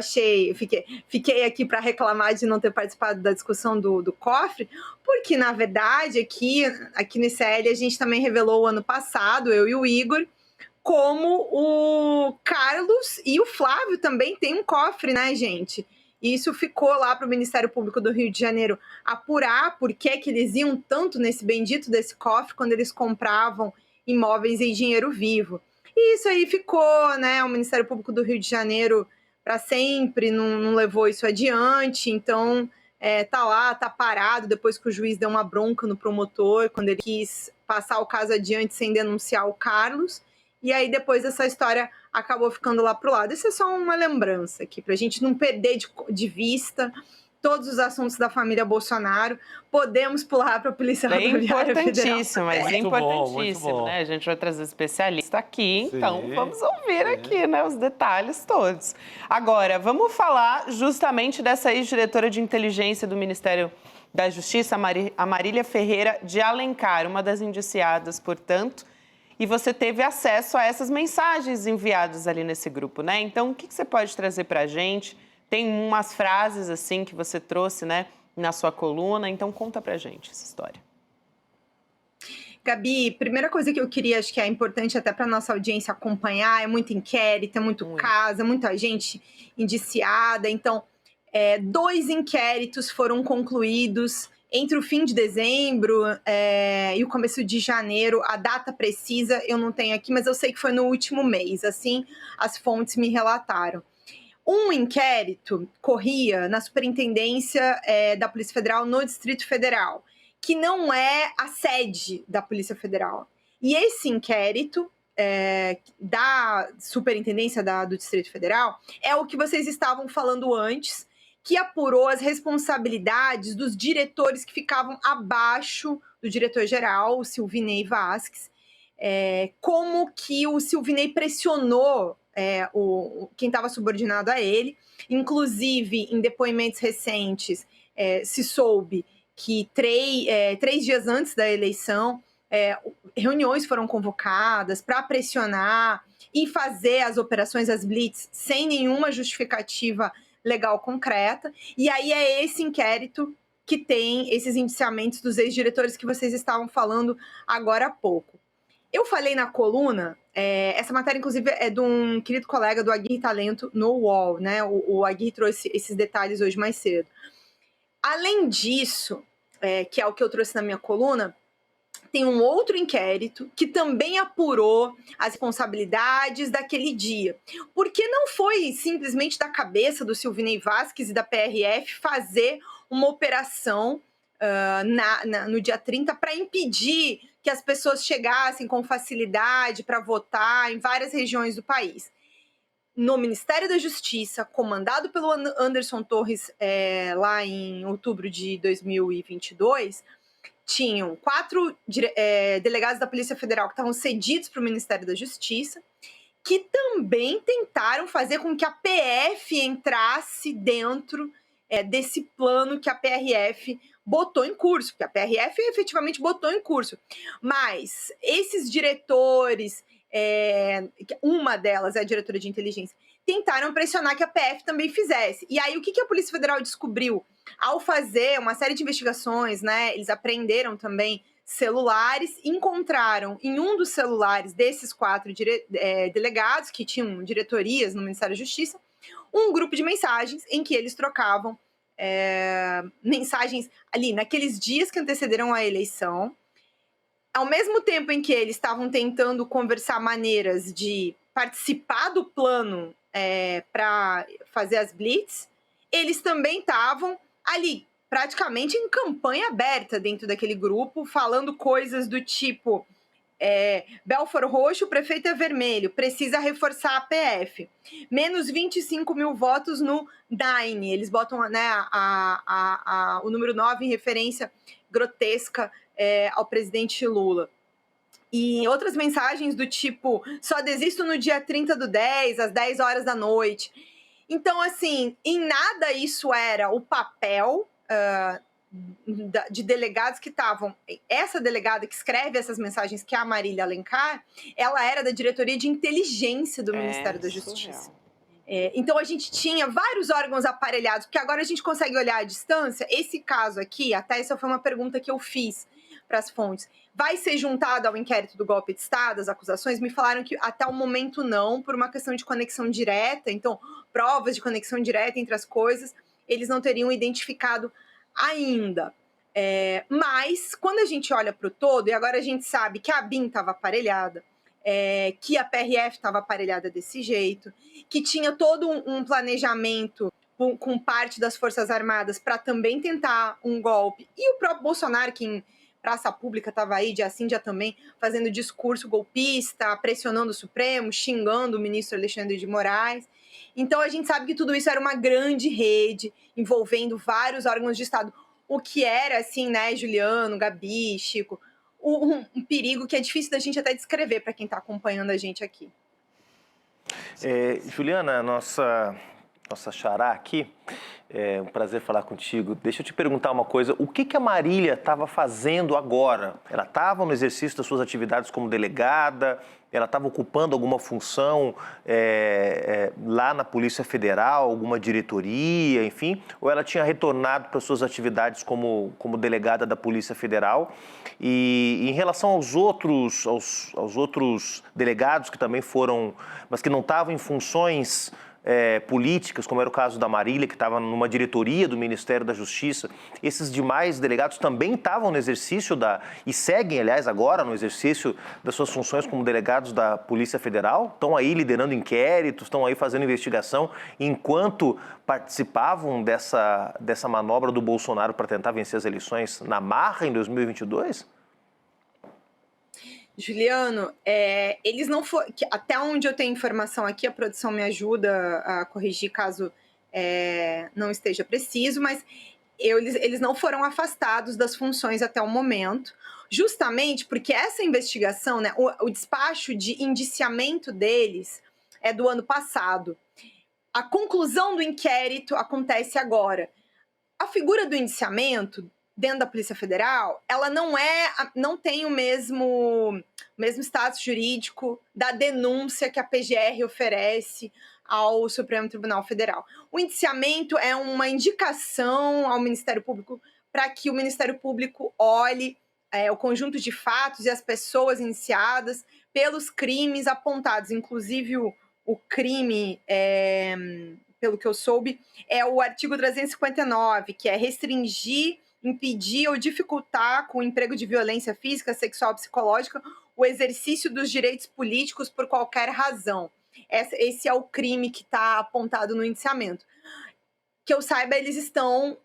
H: fiquei aqui para reclamar de não ter participado da discussão do cofre, porque, na verdade, aqui no ICL, a gente também revelou ano passado, eu e o Igor, como o Carlos e o Flávio também têm um cofre, né, gente? E isso ficou lá para o Ministério Público do Rio de Janeiro apurar por que eles iam tanto nesse bendito desse cofre quando eles compravam imóveis em dinheiro vivo. E isso aí ficou, né? O Ministério Público do Rio de Janeiro para sempre não levou isso adiante. Então, tá lá, tá parado, depois que o juiz deu uma bronca no promotor, quando ele quis passar o caso adiante sem denunciar o Carlos. E aí, depois essa história acabou ficando lá pro lado. Isso é só uma lembrança aqui, pra gente não perder de vista todos os assuntos da família Bolsonaro. Podemos pular para a Polícia Rodoviária Federal.
C: Importantíssimo, mas é importantíssimo,
D: muito bom.
C: né? A gente vai trazer especialista aqui,
D: Sim,
C: então vamos ouvir aqui, né, os detalhes todos. Agora, vamos falar justamente dessa ex-diretora de inteligência do Ministério da Justiça, a Marília Ferreira de Alencar, uma das indiciadas, portanto. E você teve acesso a essas mensagens enviadas ali nesse grupo, né? Então, o que você pode trazer para a gente tem umas frases assim que você trouxe, né, na sua coluna, então conta pra gente essa história.
H: Gabi, primeira coisa que eu queria, acho que é importante até para nossa audiência acompanhar, é muito inquérito, é muito caso, é muita gente indiciada. Então, 2 inquéritos foram concluídos entre o fim de dezembro e o começo de janeiro. A data precisa eu não tenho aqui, mas eu sei que foi no último mês, assim as fontes me relataram. Um inquérito corria na Superintendência da Polícia Federal no Distrito Federal, que não é a sede da Polícia Federal. E esse inquérito da Superintendência do Distrito Federal é o que vocês estavam falando antes, que apurou as responsabilidades dos diretores que ficavam abaixo do diretor-geral, o Silvinei Vasquez, como que o Silvinei pressionou quem estava subordinado a ele. Inclusive, em depoimentos recentes, se soube que 3 dias antes da eleição, reuniões foram convocadas para pressionar e fazer as operações, as blitz, sem nenhuma justificativa legal concreta. E aí é esse inquérito que tem esses indiciamentos dos ex-diretores que vocês estavam falando agora há pouco. Eu falei na coluna, essa matéria, inclusive, é de um querido colega do Aguirre Talento no UOL, né? O Aguirre trouxe esses detalhes hoje mais cedo. Além disso, que é o que eu trouxe na minha coluna, tem um outro inquérito que também apurou as responsabilidades daquele dia. Porque não foi simplesmente da cabeça do Silvinei Vasquez e da PRF fazer uma operação no dia 30 para impedir que as pessoas chegassem com facilidade para votar em várias regiões do país. No Ministério da Justiça, comandado pelo Anderson Torres, lá em outubro de 2022, tinham 4 delegados da Polícia Federal que estavam cedidos para o Ministério da Justiça, que também tentaram fazer com que a PF entrasse dentro desse plano que a PRF botou em curso, porque a PRF efetivamente botou em curso. Mas esses diretores, uma delas é a diretora de inteligência, tentaram pressionar que a PF também fizesse. E aí, o que a Polícia Federal descobriu? Ao fazer uma série de investigações, né, eles apreenderam também celulares, encontraram em um dos celulares desses 4 delegados, que tinham diretorias no Ministério da Justiça, um grupo de mensagens em que eles trocavam mensagens ali naqueles dias que antecederam a eleição. Ao mesmo tempo em que eles estavam tentando conversar maneiras de participar do plano para fazer as blitz, eles também estavam ali, praticamente em campanha aberta dentro daquele grupo, falando coisas do tipo: Belfort Roxo, o prefeito é vermelho, precisa reforçar a PF. Menos 25 mil votos no 9. Eles botam, né, o número 9 em referência grotesca ao presidente Lula. E outras mensagens do tipo: só desisto no dia 30/10, às 10 horas da noite. Então, assim, em nada isso era o papel de delegados que estavam... Essa delegada que escreve essas mensagens, que é a Marília Alencar, ela era da diretoria de inteligência do Ministério da Justiça. Então, a gente tinha vários órgãos aparelhados, porque agora a gente consegue olhar à distância. Esse caso aqui, até essa foi uma pergunta que eu fiz para as fontes, vai ser juntado ao inquérito do golpe de Estado, as acusações? Me falaram que até o momento não, por uma questão de conexão direta. Então, provas de conexão direta entre as coisas, eles não teriam identificado ainda. Mas, quando a gente olha para o todo, e agora a gente sabe que a BIM estava aparelhada, que a PRF estava aparelhada desse jeito, que tinha todo um planejamento com parte das Forças Armadas para também tentar um golpe, e o próprio Bolsonaro, que em praça pública estava aí, dia sim, dia também, fazendo discurso golpista, pressionando o Supremo, xingando o ministro Alexandre de Moraes. Então, a gente sabe que tudo isso era uma grande rede envolvendo vários órgãos de Estado. O que era, assim, né, Juliano, Gabi, Chico, um perigo que é difícil da gente até descrever para quem está acompanhando a gente aqui.
E: Juliana, nossa nossa xará aqui. É um prazer falar contigo. Deixa eu te perguntar uma coisa. O que a Marília estava fazendo agora? Ela estava no exercício das suas atividades como delegada? Ela estava ocupando alguma função lá na Polícia Federal, alguma diretoria, enfim? Ou ela tinha retornado para suas atividades como delegada da Polícia Federal? E em relação aos outros delegados que também foram, mas que não estavam em funções políticas, como era o caso da Marília, que estava numa diretoria do Ministério da Justiça, esses demais delegados também estavam no exercício e seguem, aliás, agora no exercício das suas funções como delegados da Polícia Federal? Estão aí liderando inquéritos, estão aí fazendo investigação, enquanto participavam dessa manobra do Bolsonaro para tentar vencer as eleições na marra em 2022?
H: Juliano, eles não foram. Até onde eu tenho informação aqui, a produção me ajuda a corrigir caso não esteja preciso, mas eles não foram afastados das funções até o momento, justamente porque essa investigação, né, o despacho de indiciamento deles é do ano passado. A conclusão do inquérito acontece agora. A figura do indiciamento dentro da Polícia Federal, ela não tem o mesmo status jurídico da denúncia que a PGR oferece ao Supremo Tribunal Federal. O indiciamento é uma indicação ao Ministério Público para que o Ministério Público olhe o conjunto de fatos e as pessoas indiciadas pelos crimes apontados. Inclusive, o crime, pelo que eu soube, é o artigo 359, que é restringir, impedir ou dificultar com o emprego de violência física, sexual, psicológica, o exercício dos direitos políticos por qualquer razão. Esse é o crime que está apontado no indiciamento. Que eu saiba, eles estão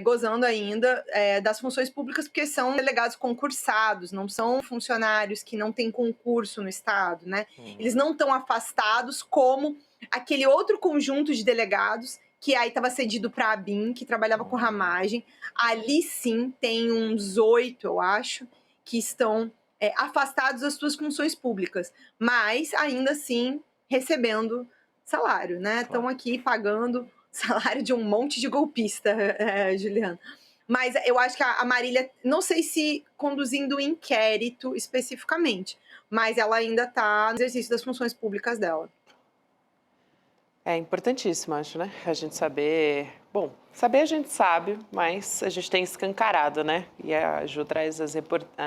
H: gozando ainda das funções públicas, porque são delegados concursados, não são funcionários que não têm concurso no Estado, né? Eles não estão afastados como aquele outro conjunto de delegados que aí estava cedido para a ABIN, que trabalhava com ramagem. Ali sim tem uns 8, eu acho, que estão afastados das suas funções públicas, mas ainda assim recebendo salário, né? Estão aqui pagando salário de um monte de golpista, Juliana. Mas eu acho que a Marília, não sei se conduzindo inquérito especificamente, mas ela ainda está no exercício das funções públicas dela.
C: É importantíssimo, acho, né? A gente saber... Bom, saber a gente sabe, mas a gente tem escancarado, né? E a Ju traz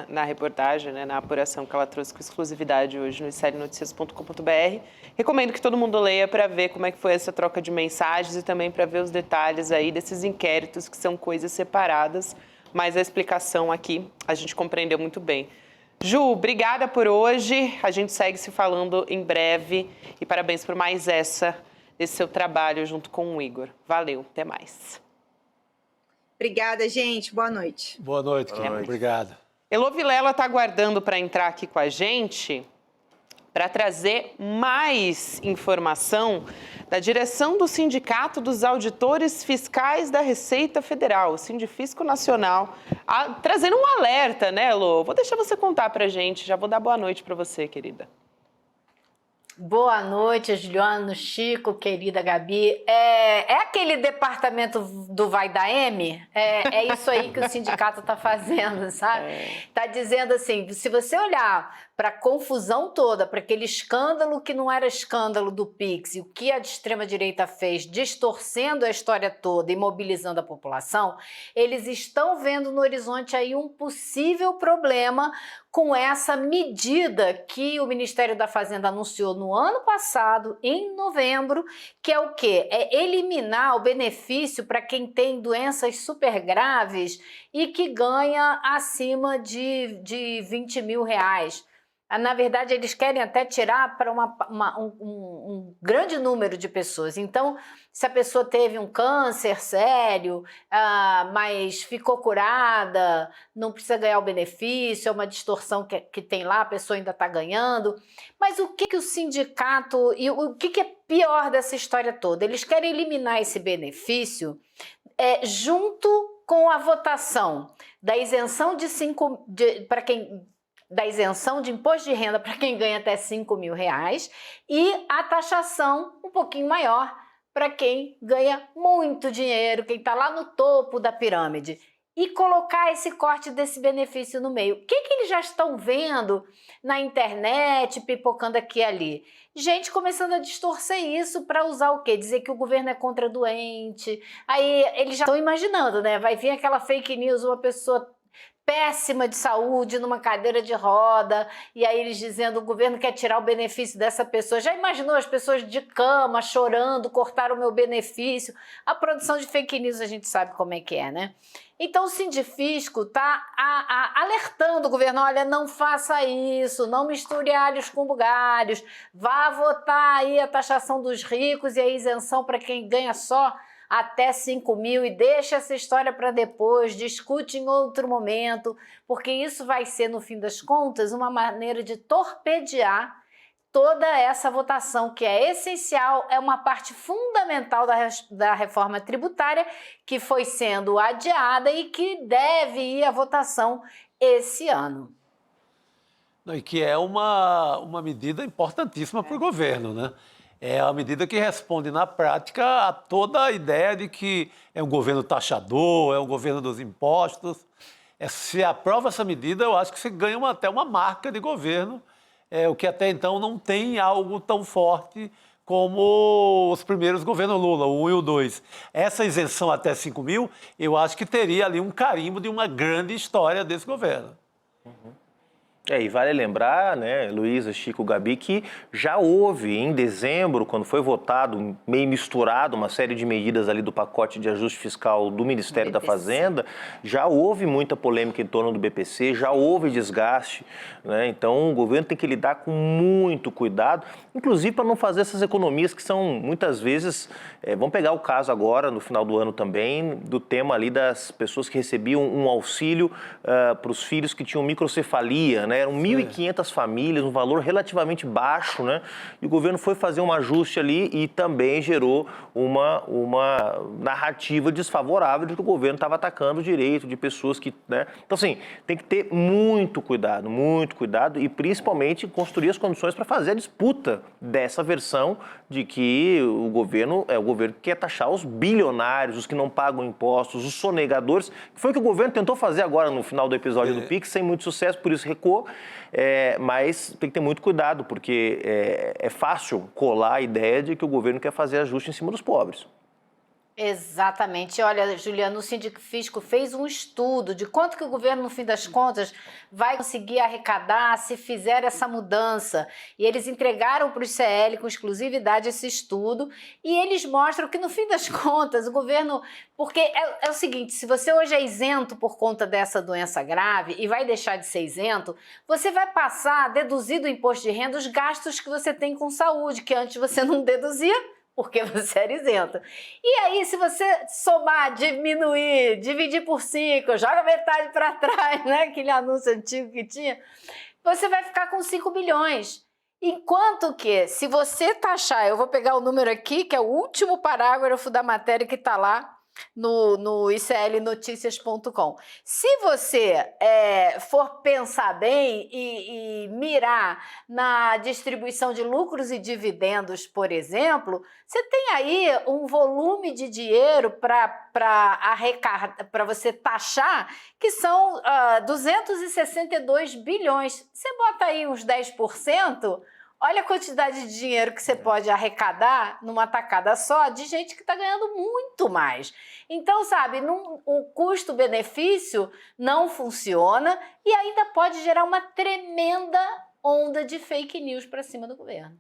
C: na reportagem, né, na apuração que ela trouxe com exclusividade hoje no serienoticias.com.br. Recomendo que todo mundo leia para ver como é que foi essa troca de mensagens e também para ver os detalhes aí desses inquéritos, que são coisas separadas, mas a explicação aqui a gente compreendeu muito bem. Ju, obrigada por hoje. A gente segue se falando em breve e parabéns por mais esse seu trabalho junto com o Igor. Valeu, até mais.
H: Obrigada, gente. Boa noite.
D: Boa noite, Kim. Obrigado.
C: Elô Vilela está aguardando para entrar aqui com a gente para trazer mais informação da direção do Sindicato dos Auditores Fiscais da Receita Federal, o Sindifisco Nacional, trazendo um alerta, né, Elô? Vou deixar você contar para a gente, já vou dar boa noite para você, querida.
I: Boa noite, Juliano, Chico, querida Gabi. É aquele departamento do Vai da M? É isso aí que o sindicato está fazendo, sabe? Está dizendo assim, se você olhar para a confusão toda, para aquele escândalo que não era escândalo do Pix, e o que a extrema-direita fez, distorcendo a história toda e mobilizando a população, eles estão vendo no horizonte aí um possível problema com essa medida que o Ministério da Fazenda anunciou no ano passado, em novembro, que é o quê? É eliminar o benefício para quem tem doenças super graves e que ganha acima de 20 mil reais. Na verdade, eles querem até tirar para um grande número de pessoas. Então, se a pessoa teve um câncer sério, mas ficou curada, não precisa ganhar o benefício, é uma distorção que tem lá, a pessoa ainda está ganhando. Mas o que o sindicato... E o que é pior dessa história toda? Eles querem eliminar esse benefício junto com a votação da isenção para quem... da isenção de imposto de renda para quem ganha até R$5.000 e a taxação um pouquinho maior para quem ganha muito dinheiro, quem está lá no topo da pirâmide. E colocar esse corte desse benefício no meio. O que eles já estão vendo na internet, pipocando aqui e ali? Gente começando a distorcer isso para usar o quê? Dizer que o governo é contra doente. Aí eles já estão imaginando, né? Vai vir aquela fake news, uma pessoa péssima de saúde, numa cadeira de roda, e aí eles dizendo o governo quer tirar o benefício dessa pessoa. Já imaginou as pessoas de cama, chorando, cortaram o meu benefício? A produção de fake news a gente sabe como é que é, né? Então o Sindifisco está alertando o governo, olha, não faça isso, não misture alhos com bugalhos, vá votar aí a taxação dos ricos e a isenção para quem ganha só até 5.000 e deixa essa história para depois, discute em outro momento, porque isso vai ser, no fim das contas, uma maneira de torpedear toda essa votação, que é essencial, é uma parte fundamental da reforma tributária que foi sendo adiada e que deve ir à votação esse ano.
D: E que é uma medida importantíssima para o governo, né? É a medida que responde, na prática, a toda a ideia de que é um governo taxador, é um governo dos impostos. Se aprova essa medida, eu acho que você ganha até uma marca de governo, o que até então não tem algo tão forte como os primeiros governos Lula, o 1 e o 2. Essa isenção até 5.000, eu acho que teria ali um carimbo de uma grande história desse governo.
E: E vale lembrar, né, Luísa, Chico, Gabi, que já houve em dezembro, quando foi votado, meio misturado, uma série de medidas ali do pacote de ajuste fiscal do Ministério da Fazenda, já houve muita polêmica em torno do BPC, já houve desgaste, né? Então o governo tem que lidar com muito cuidado, inclusive para não fazer essas economias que são muitas vezes, vamos pegar o caso agora, no final do ano também, do tema ali das pessoas que recebiam um auxílio para os filhos que tinham microcefalia, né? Eram 1.500 famílias, um valor relativamente baixo, né? E o governo foi fazer um ajuste ali e também gerou uma narrativa desfavorável de que o governo estava atacando o direito de pessoas que, né? Então, assim, tem que ter muito cuidado e principalmente construir as condições para fazer a disputa dessa versão de que o governo é o governo que quer taxar os bilionários, os que não pagam impostos, os sonegadores, que foi o que o governo tentou fazer agora no final do episódio do PIX, sem muito sucesso, por isso recuou. Mas tem que ter muito cuidado, porque é fácil colar a ideia de que o governo quer fazer ajuste em cima dos pobres.
I: Exatamente. Olha, Juliana, o Sindifisco fez um estudo de quanto que o governo, no fim das contas, vai conseguir arrecadar se fizer essa mudança. E eles entregaram para o ICL com exclusividade esse estudo e eles mostram que, no fim das contas, o governo... Porque é o seguinte, se você hoje é isento por conta dessa doença grave e vai deixar de ser isento, você vai passar a deduzir do imposto de renda os gastos que você tem com saúde, que antes você não deduzia, porque você era isento. E aí, se você somar, diminuir, dividir por 5, joga metade para trás, né? Aquele anúncio antigo que tinha, você vai ficar com 5 bilhões. Enquanto que, se você taxar, eu vou pegar o número aqui, que é o último parágrafo da matéria que está lá, no iclnoticias.com. Se você for pensar bem e mirar na distribuição de lucros e dividendos, por exemplo, você tem aí um volume de dinheiro para arrecadar, para você taxar, que são 262 bilhões. Você bota aí uns 10%, olha a quantidade de dinheiro que você pode arrecadar numa tacada só de gente que está ganhando muito mais. Então, sabe, o custo-benefício não funciona e ainda pode gerar uma tremenda onda de fake news para cima do governo.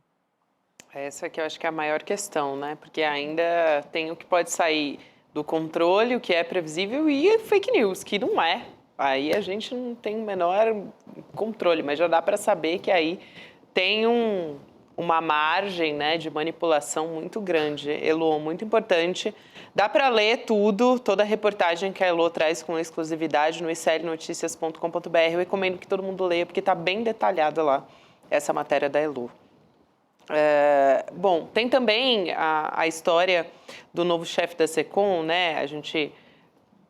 C: Essa aqui eu acho que é a maior questão, né? Porque ainda tem o que pode sair do controle, o que é previsível, e fake news, que não é. Aí a gente não tem o menor controle, mas já dá para saber que aí tem uma margem, né, de manipulação muito grande. Elo, muito importante. Dá para ler tudo, toda a reportagem que a Elo traz com exclusividade no iclnoticias.com.br. Eu recomendo que todo mundo leia, porque está bem detalhada lá essa matéria da Elo. Bom, tem também a história do novo chefe da SECOM, né? A gente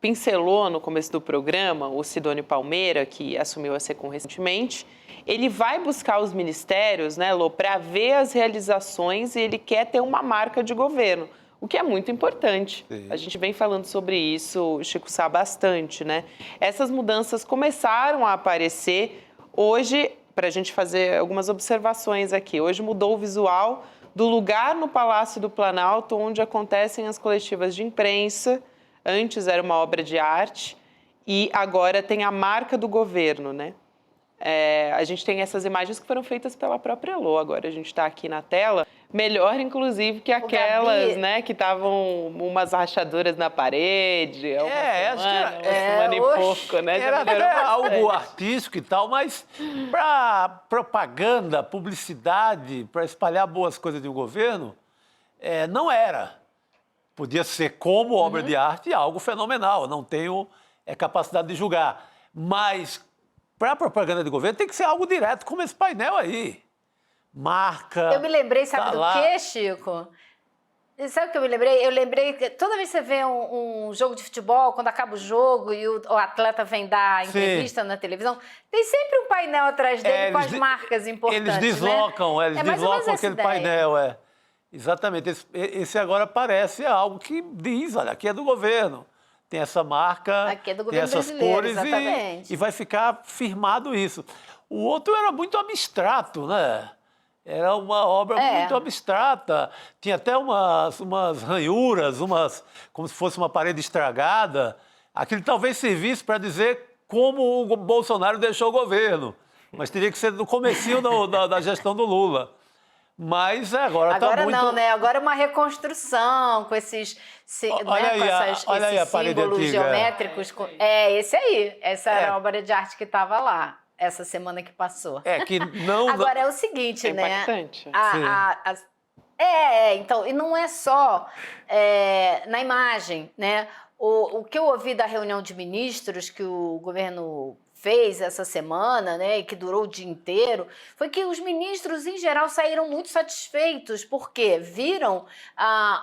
C: pincelou no começo do programa, o Sidônio Palmeira, que assumiu a SECOM recentemente, ele vai buscar os ministérios, né, Lô, para ver as realizações, e ele quer ter uma marca de governo, o que é muito importante. Sim. A gente vem falando sobre isso, Chico Sá, bastante, né? Essas mudanças começaram a aparecer hoje, para a gente fazer algumas observações aqui. Hoje mudou o visual do lugar no Palácio do Planalto onde acontecem as coletivas de imprensa. Antes era uma obra de arte e agora tem a marca do governo, né? A gente tem essas imagens que foram feitas pela própria Lô, agora a gente está aqui na tela. Melhor, inclusive, que aquelas, né, que estavam umas rachaduras na parede.
D: Acho que
C: uma semana e pouco, né?
D: Era até algo artístico e tal, mas para propaganda, publicidade, para espalhar boas coisas de um governo, não era. Podia ser como obra de arte algo fenomenal, não tenho capacidade de julgar. Mas para propaganda de governo tem que ser algo direto, como esse painel aí. Marca.
I: Eu me lembrei, sabe do quê, Chico? Sabe o que eu me lembrei? Eu lembrei que toda vez que você vê um jogo de futebol, quando acaba o jogo e o atleta vem dar entrevista na televisão, tem sempre um painel atrás dele com as marcas importantes.
D: Eles deslocam,
I: né?
D: Eles deslocam aquele painel. Exatamente. Esse agora parece algo que diz, olha, aqui é do governo. Tem essa marca,
I: aqui é do
D: tem
I: governo
D: essas cores e vai ficar firmado isso. O outro era muito abstrato, né? Era uma obra muito abstrata. Tinha até umas ranhuras, como se fosse uma parede estragada. Aquilo talvez servisse para dizer como o Bolsonaro deixou o governo. Mas teria que ser no comecinho da gestão do Lula. Mas agora está muito...
I: não, né? Agora é uma reconstrução com esses, esses símbolos geométricos. Esse aí. Essa era a obra de arte que estava lá, essa semana que passou.
D: Que não...
I: Agora é o seguinte, né?
C: Impactante.
I: Então, e não é só na imagem, né? O que eu ouvi da reunião de ministros que o governo fez essa semana, né, e que durou o dia inteiro, foi que os ministros, em geral, saíram muito satisfeitos, porque viram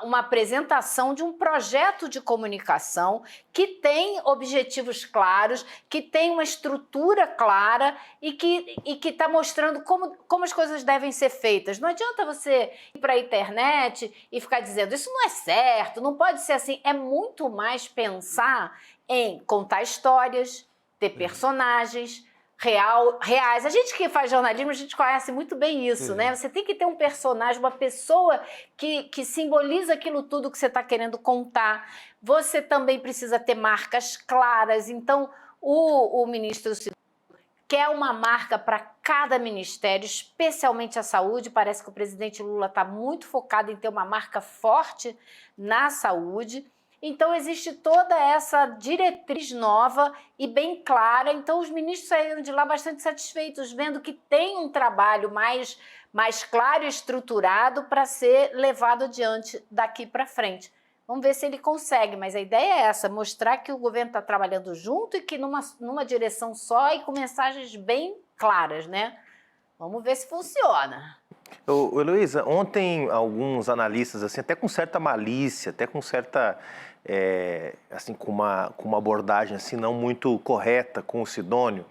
I: uma apresentação de um projeto de comunicação que tem objetivos claros, que tem uma estrutura clara e que está mostrando como as coisas devem ser feitas. Não adianta você ir para a internet e ficar dizendo isso não é certo, não pode ser assim. É muito mais pensar em contar histórias, ter personagens reais. A gente que faz jornalismo, a gente conhece muito bem isso, né? Você tem que ter um personagem, uma pessoa que simboliza aquilo tudo que você está querendo contar. Você também precisa ter marcas claras. Então, o ministro quer uma marca para cada ministério, especialmente a saúde. Parece que o presidente Lula está muito focado em ter uma marca forte na saúde. Então, existe toda essa diretriz nova e bem clara. Então, os ministros saíram de lá bastante satisfeitos, vendo que tem um trabalho mais claro e estruturado para ser levado adiante daqui para frente. Vamos ver se ele consegue, mas a ideia é essa, mostrar que o governo está trabalhando junto e que numa direção só e com mensagens bem claras, né? Vamos ver se funciona.
E: Heloísa, ontem alguns analistas, assim, até com certa malícia, até com certa... assim, com uma abordagem assim, não muito correta com o Sidônio,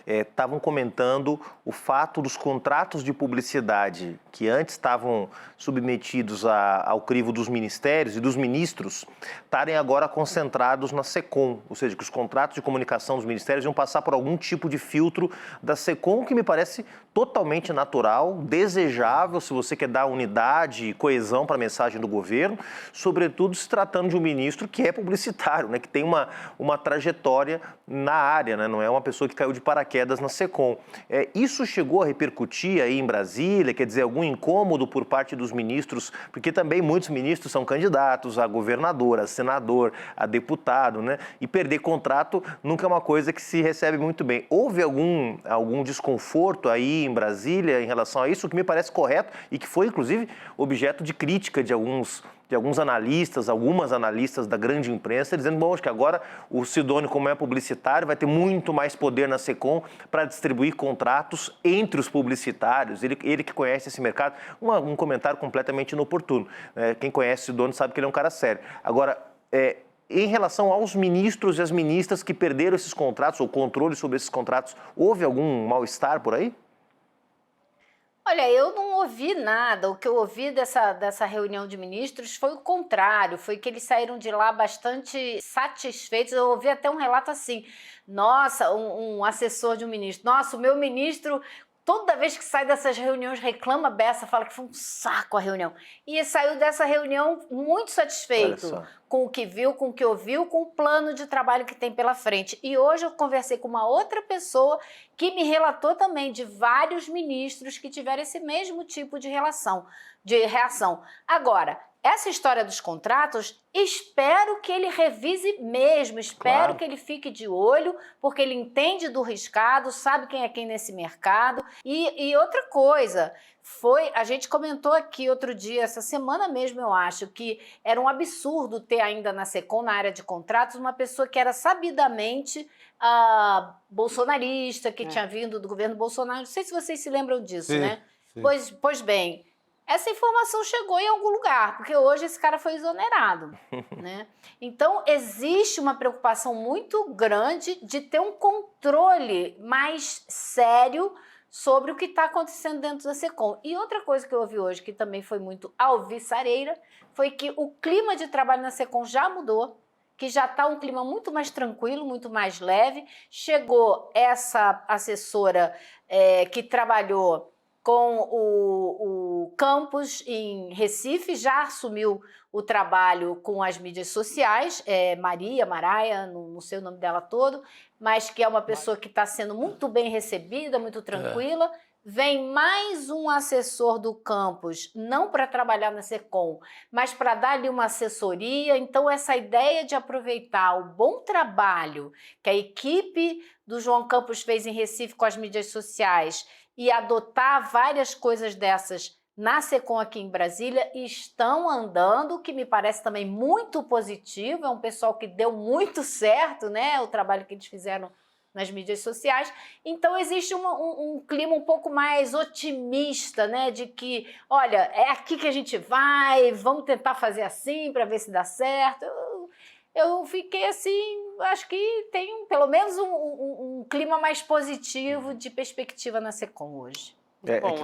E: estavam comentando o fato dos contratos de publicidade que antes estavam submetidos ao crivo dos ministérios e dos ministros estarem agora concentrados na SECOM, ou seja, que os contratos de comunicação dos ministérios iam passar por algum tipo de filtro da SECOM, que me parece totalmente natural, desejável, se você quer dar unidade e coesão para a mensagem do governo, sobretudo se tratando de um ministro que é publicitário, né, que tem uma trajetória na área, né, não é uma pessoa que caiu de paraquedas na SECOM. Isso chegou a repercutir aí em Brasília, quer dizer, algum incômodo por parte dos ministros, porque também muitos ministros são candidatos a governador, a senador, a deputado, né? E perder contrato nunca é uma coisa que se recebe muito bem. Houve algum desconforto aí em Brasília em relação a isso, que me parece correto e que foi, inclusive, objeto de crítica de alguns analistas, algumas analistas da grande imprensa, dizendo, bom, acho que agora o Sidônio, como é publicitário, vai ter muito mais poder na SECOM para distribuir contratos entre os publicitários, ele que conhece esse mercado. Um comentário completamente inoportuno. Quem conhece o Sidônio sabe que ele é um cara sério. Agora, Em relação aos ministros e as ministras que perderam esses contratos, ou controle sobre esses contratos, houve algum mal-estar por aí?
I: Olha, eu não ouvi nada. O que eu ouvi dessa reunião de ministros foi o contrário, foi que eles saíram de lá bastante satisfeitos. Eu ouvi até um relato assim, nossa, um assessor de um ministro, nossa, o meu ministro, toda vez que sai dessas reuniões, reclama beça, fala que foi um saco a reunião. E saiu dessa reunião muito satisfeito com o que viu, com o que ouviu, com o plano de trabalho que tem pela frente. E hoje eu conversei com uma outra pessoa que me relatou também de vários ministros que tiveram esse mesmo tipo de reação. Agora, essa história dos contratos, espero que ele revise mesmo, espero que ele fique de olho, porque ele entende do riscado, sabe quem é quem nesse mercado. E outra coisa, a gente comentou aqui outro dia, essa semana mesmo eu acho, que era um absurdo ter ainda na SECOM, na área de contratos, uma pessoa que era sabidamente bolsonarista, que tinha vindo do governo Bolsonaro. Não sei se vocês se lembram disso, né? Sim. Pois bem, essa informação chegou em algum lugar, porque hoje esse cara foi exonerado, né? Então, existe uma preocupação muito grande de ter um controle mais sério sobre o que está acontecendo dentro da SECOM. E outra coisa que eu ouvi hoje, que também foi muito alvissareira, foi que o clima de trabalho na SECOM já mudou, que já está um clima muito mais tranquilo, muito mais leve. Chegou essa assessora que trabalhou com o campus em Recife, já assumiu o trabalho com as mídias sociais, Maraia, não sei o nome dela todo, mas que é uma pessoa que está sendo muito bem recebida, muito tranquila. Vem mais um assessor do campus, não para trabalhar na SECOM, mas para dar ali uma assessoria. Então, essa ideia de aproveitar o bom trabalho que a equipe do João Campos fez em Recife com as mídias sociais e adotar várias coisas dessas na SECOM aqui em Brasília estão andando, que me parece também muito positivo. É um pessoal que deu muito certo, né? O trabalho que eles fizeram nas mídias sociais. Então, existe um clima um pouco mais otimista, né? De que, olha, é aqui que a gente vai, vamos tentar fazer assim para ver se dá certo. Eu fiquei assim, acho que tem pelo menos um clima mais positivo de perspectiva na SECOM hoje.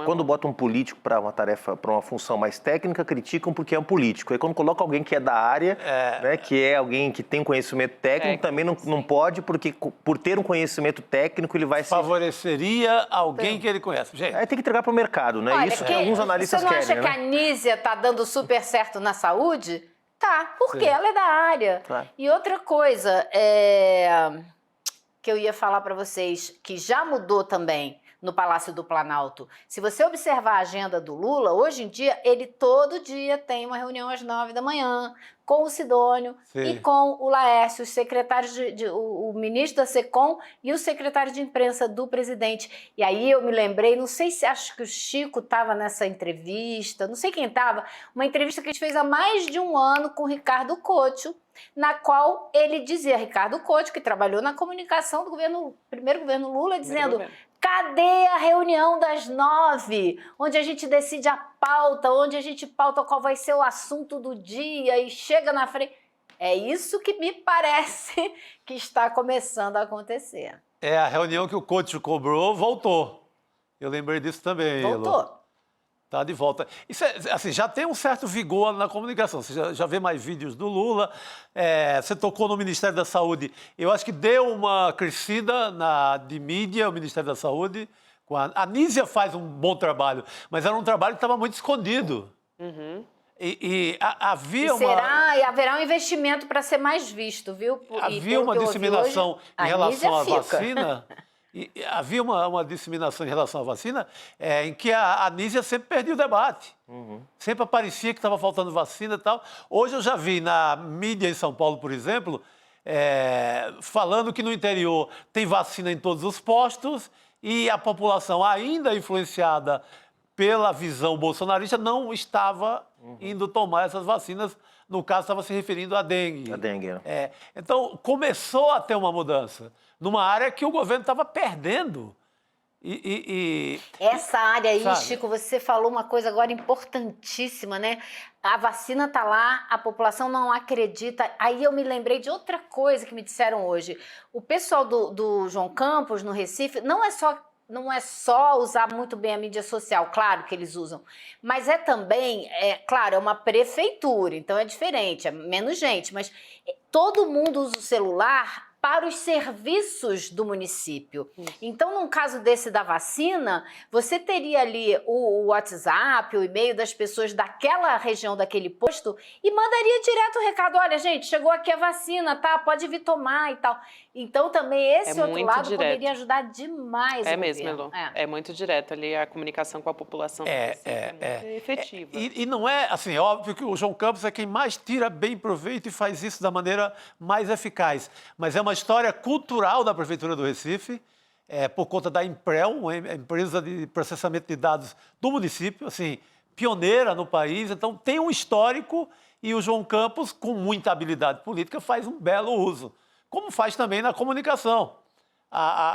E: Quando botam um político para uma tarefa, para uma função mais técnica, criticam porque é um político. Aí quando coloca alguém que é da área, né, que é alguém que tem conhecimento técnico, também não pode, porque por ter um conhecimento técnico ele vai
D: favoreceria alguém que ele conhece. Gente,
E: tem que entregar para o mercado, né?
I: Olha,
E: Isso que alguns analistas querem.
I: Você não acha que a Anísia está dando super certo na saúde? Tá, porque ela é da área. Claro. E outra coisa que eu ia falar para vocês, que já mudou também no Palácio do Planalto. Se você observar a agenda do Lula, hoje em dia, ele todo dia tem uma reunião às 9 da manhã com o Sidônio e com o Laércio, os secretários o ministro da SECOM e o secretário de imprensa do presidente. E aí eu me lembrei, não sei se acho que o Chico estava nessa entrevista, não sei quem estava, uma entrevista que a gente fez há mais de um ano com o Ricardo Couto, na qual ele dizia, Ricardo Couto, que trabalhou na comunicação do primeiro governo Lula, dizendo: cadê a reunião das 9, onde a gente decide a pauta, onde a gente pauta qual vai ser o assunto do dia e chega na frente? É isso que me parece que está começando a acontecer.
D: A reunião que o Couto cobrou voltou. Eu lembrei disso também.
I: Voltou.
D: Está de volta. Isso assim, já tem um certo vigor na comunicação. Você já vê mais vídeos do Lula. Você tocou no Ministério da Saúde. Eu acho que deu uma crescida de mídia, o Ministério da Saúde. A Anísia faz um bom trabalho, mas era um trabalho que estava muito escondido.
C: Uhum.
D: Haverá
I: um investimento para ser mais visto, viu?
D: Havia uma disseminação em relação à vacina. Havia uma disseminação em relação à vacina em que a Anísia sempre perdia o debate. Uhum. Sempre aparecia que estava faltando vacina e tal. Hoje eu já vi na mídia em São Paulo, por exemplo, falando que no interior tem vacina em todos os postos e a população ainda influenciada pela visão bolsonarista não estava indo tomar essas vacinas. No caso, estava se referindo à dengue.
E: A dengue, né?
D: Então, começou a ter uma mudança numa área que o governo estava perdendo
I: Essa área aí,
D: sabe?
I: Chico, você falou uma coisa agora importantíssima, né? A vacina tá lá, a população não acredita. Aí eu me lembrei de outra coisa que me disseram hoje. O pessoal do João Campos, no Recife, não é só usar muito bem a mídia social, claro que eles usam, mas é também, claro, é uma prefeitura, então é diferente, é menos gente, mas todo mundo usa o celular para os serviços do município. Então, num caso desse da vacina, você teria ali o WhatsApp, o e-mail das pessoas daquela região, daquele posto, e mandaria direto o recado, olha, gente, chegou aqui a vacina, tá? Pode vir tomar e tal. Então, também esse outro lado poderia ajudar demais o
C: mesmo,
I: governo.
C: Elô. É muito direto ali, a comunicação com a população é muito efetiva.
D: E não é, assim, óbvio que o João Campos é quem mais tira bem proveito e faz isso da maneira mais eficaz. Mas é uma história cultural da Prefeitura do Recife, por conta da Imprel, uma empresa de processamento de dados do município, assim, pioneira no país. Então, tem um histórico e o João Campos, com muita habilidade política, faz um belo uso. Como faz também na comunicação.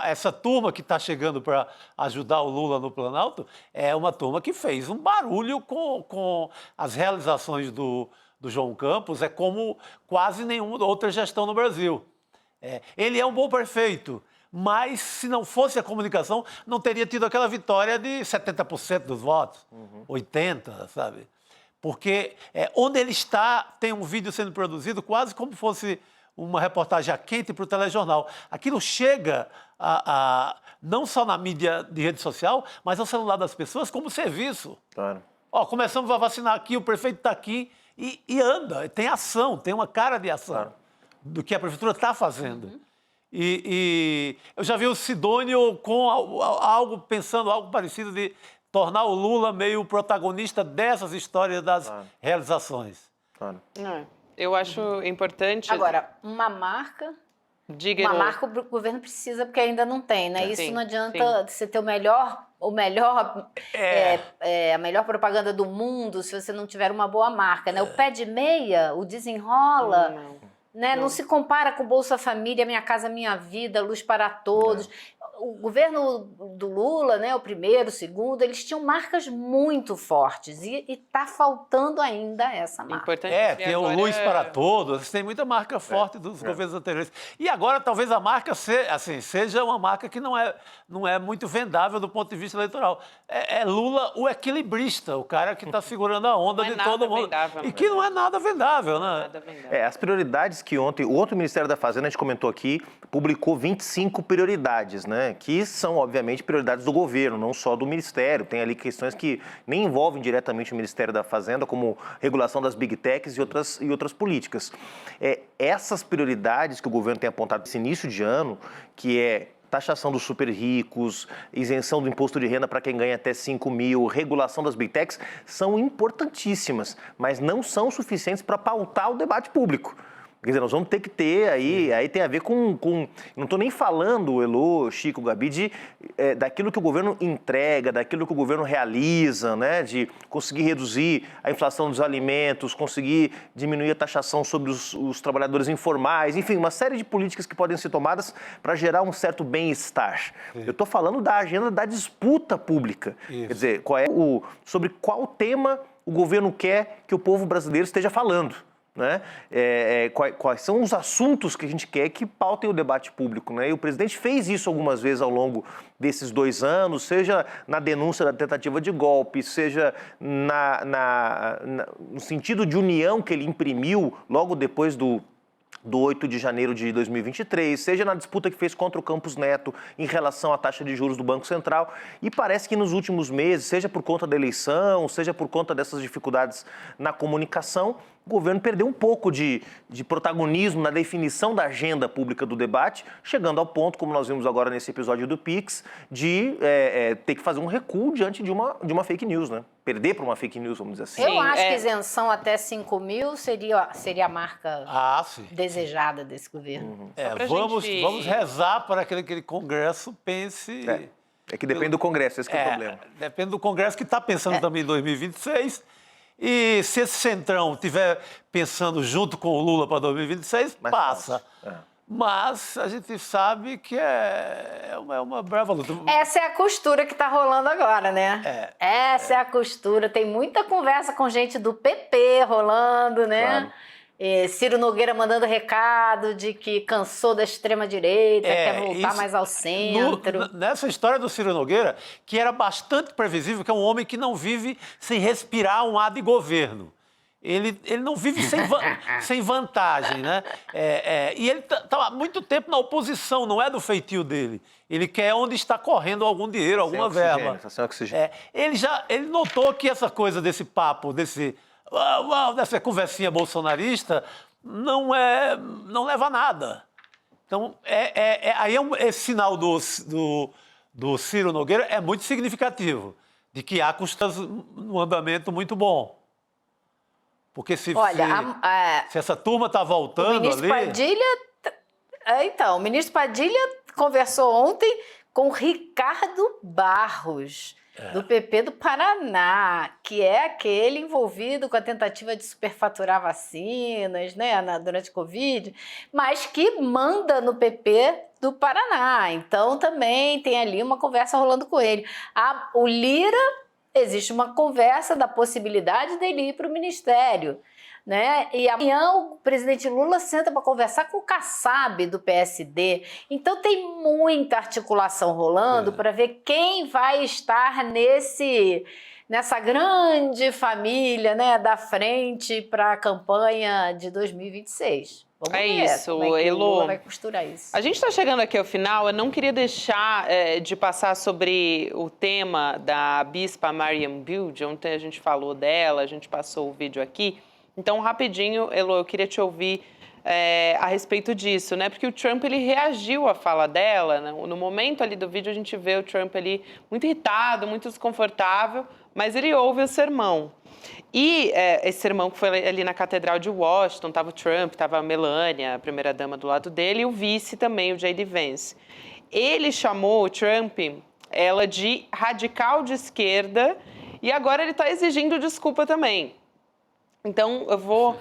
D: Essa turma que está chegando para ajudar o Lula no Planalto é uma turma que fez um barulho com as realizações do João Campos, é como quase nenhuma outra gestão no Brasil. Ele é um bom prefeito, mas se não fosse a comunicação, não teria tido aquela vitória de 70% dos votos, 80%, sabe? Porque onde ele está, tem um vídeo sendo produzido quase como fosse uma reportagem a quente para o telejornal. Aquilo chega não só na mídia de rede social, mas ao celular das pessoas como serviço.
E: Claro.
D: Começamos a vacinar aqui, o prefeito está aqui e anda, tem ação, tem uma cara de ação. Claro. Do que a prefeitura está fazendo. E eu já vi o Sidônio pensando algo parecido de tornar o Lula meio protagonista dessas histórias das realizações.
E: Claro.
C: Eu acho importante...
I: Agora, uma marca o governo precisa, porque ainda não tem, né? Isso não adianta você ter a melhor propaganda do mundo se você não tiver uma boa marca, né? O pé de meia, o desenrola... Não se compara com o Bolsa Família, Minha Casa Minha Vida, Luz para Todos. O governo do Lula, né, o primeiro, o segundo, eles tinham marcas muito fortes e está faltando ainda essa marca.
D: Tem o Luz para Todos, tem muita marca forte dos governos anteriores. E agora talvez a marca seja uma marca que não é muito vendável do ponto de vista eleitoral. É Lula o equilibrista, o cara que está segurando a onda de todo mundo. E que não é nada vendável, né?
E: As prioridades que ontem, o outro Ministério da Fazenda, a gente comentou aqui, publicou 25 prioridades, né? Que são, obviamente, prioridades do governo, não só do Ministério. Tem ali questões que nem envolvem diretamente o Ministério da Fazenda, como regulação das Big Techs e outras políticas. Essas prioridades que o governo tem apontado nesse início de ano, que é taxação dos super ricos, isenção do imposto de renda para quem ganha até 5 mil, regulação das Big Techs, são importantíssimas, mas não são suficientes para pautar o debate público. Quer dizer, nós vamos ter que ter aí tem a ver com não estou nem falando, Elô, Chico, Gabi, daquilo que o governo entrega, daquilo que o governo realiza, né? De conseguir reduzir a inflação dos alimentos, conseguir diminuir a taxação sobre os trabalhadores informais, enfim, uma série de políticas que podem ser tomadas para gerar um certo bem-estar. Eu estou falando da agenda da disputa pública. Quer dizer, sobre qual tema o governo quer que o povo brasileiro esteja falando. Né? Quais são os assuntos que a gente quer que pautem o debate público, né? E o presidente fez isso algumas vezes ao longo desses 2 anos, seja na denúncia da tentativa de golpe, seja no sentido de união que ele imprimiu logo depois do 8 de janeiro de 2023, seja na disputa que fez contra o Campos Neto em relação à taxa de juros do Banco Central. E parece que nos últimos meses, seja por conta da eleição, seja por conta dessas dificuldades na comunicação, o governo perdeu um pouco de protagonismo na definição da agenda pública do debate, chegando ao ponto, como nós vimos agora nesse episódio do Pix, de ter que fazer um recuo diante de uma fake news, né? Perder para uma fake news, vamos dizer assim.
I: Eu acho que isenção até 5 mil seria a marca desejada desse governo.
D: Vamos rezar para que aquele Congresso pense...
E: É que depende do Congresso, esse que é o problema.
D: Depende do Congresso que está pensando também em 2026. E se esse centrão estiver pensando junto com o Lula para 2026, passa. Mas a gente sabe que é uma brava luta.
I: Essa é a costura que está rolando agora, né? Essa é a costura. Tem muita conversa com gente do PP rolando, né?
E: Claro.
I: Ciro Nogueira mandando recado de que cansou da extrema-direita, quer voltar mais ao centro.
D: Nessa história do Ciro Nogueira, que era bastante previsível, que é um homem que não vive sem respirar um ar de governo. Ele não vive sem vantagem, né? E ele está há muito tempo na oposição, não é do feitio dele. Ele quer onde está correndo algum dinheiro, alguma verba.
E: Sem oxigênio.
D: Ele notou que essa coisa desse papo, dessa conversinha bolsonarista, não leva a nada. Então, esse sinal do Ciro Nogueira é muito significativo, de que há custas no andamento muito bom. Porque se essa turma está voltando ali...
I: O ministro Padilha... Então, o ministro Padilha conversou ontem com o Ricardo Barros, do PP do Paraná, que é aquele envolvido com a tentativa de superfaturar vacinas, né, durante a Covid, mas que manda no PP do Paraná. Então, também tem ali uma conversa rolando com ele. O Lira... Existe uma conversa da possibilidade dele ir para o ministério, né? E amanhã o presidente Lula senta para conversar com o Kassab do PSD. Então tem muita articulação rolando para ver quem vai estar nessa grande família, né, da frente para a campanha de 2026. Vamos ver
C: isso,
I: como é que
C: Elô.
I: o Lula vai costurar isso.
C: A gente está chegando aqui ao final, eu não queria deixar de passar sobre o tema da bispa Mariam Build. Ontem a gente falou dela, a gente passou o vídeo aqui. Então, rapidinho, Elô, eu queria te ouvir a respeito disso, né? Porque o Trump, ele reagiu à fala dela, né? No momento ali do vídeo, a gente vê o Trump ali muito irritado, muito desconfortável, mas ele ouve o sermão. E esse sermão que foi ali na Catedral de Washington, estava o Trump, estava a Melania, a primeira-dama do lado dele, e o vice também, o J.D. Vance. Ele chamou o Trump, ela de radical de esquerda, e agora ele está exigindo desculpa também. Então, eu vou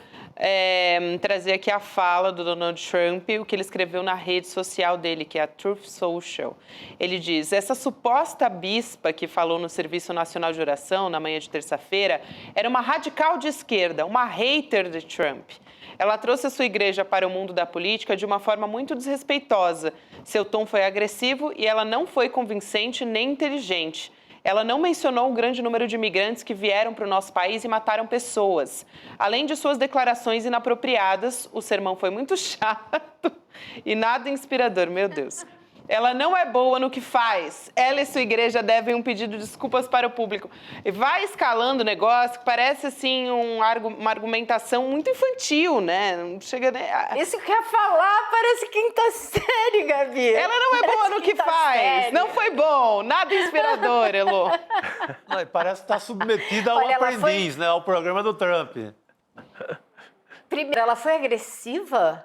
C: trazer aqui a fala do Donald Trump, o que ele escreveu na rede social dele, que é a Truth Social. Ele diz: essa suposta bispa que falou no Serviço Nacional de Oração, na manhã de terça-feira, era uma radical de esquerda, uma hater de Trump. Ela trouxe a sua igreja para o mundo da política de uma forma muito desrespeitosa. Seu tom foi agressivo e ela não foi convincente nem inteligente. Ela não mencionou o grande número de imigrantes que vieram para o nosso país e mataram pessoas. Além de suas declarações inapropriadas, o sermão foi muito chato e nada inspirador, meu Deus. Ela não é boa no que faz. Ela e sua igreja devem um pedido de desculpas para o público. E vai escalando o negócio, que parece assim uma argumentação muito infantil, né? Não chega nem
I: Isso que eu ia falar, parece quinta série, Gabi.
C: Ela não é boa no que faz. Série. Não foi bom, nada inspirador, Elô.
D: Não, parece estar submetida ao aprendiz, né? Ao programa do Trump.
I: Primeiro, ela foi agressiva?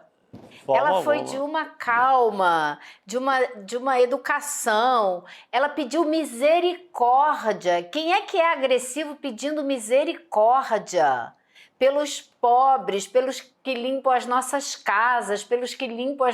I: Ela foi de uma calma, de uma educação. Ela pediu misericórdia. Quem é que é agressivo pedindo misericórdia? Pelos pobres, pelos que limpam as nossas casas, pelos que limpam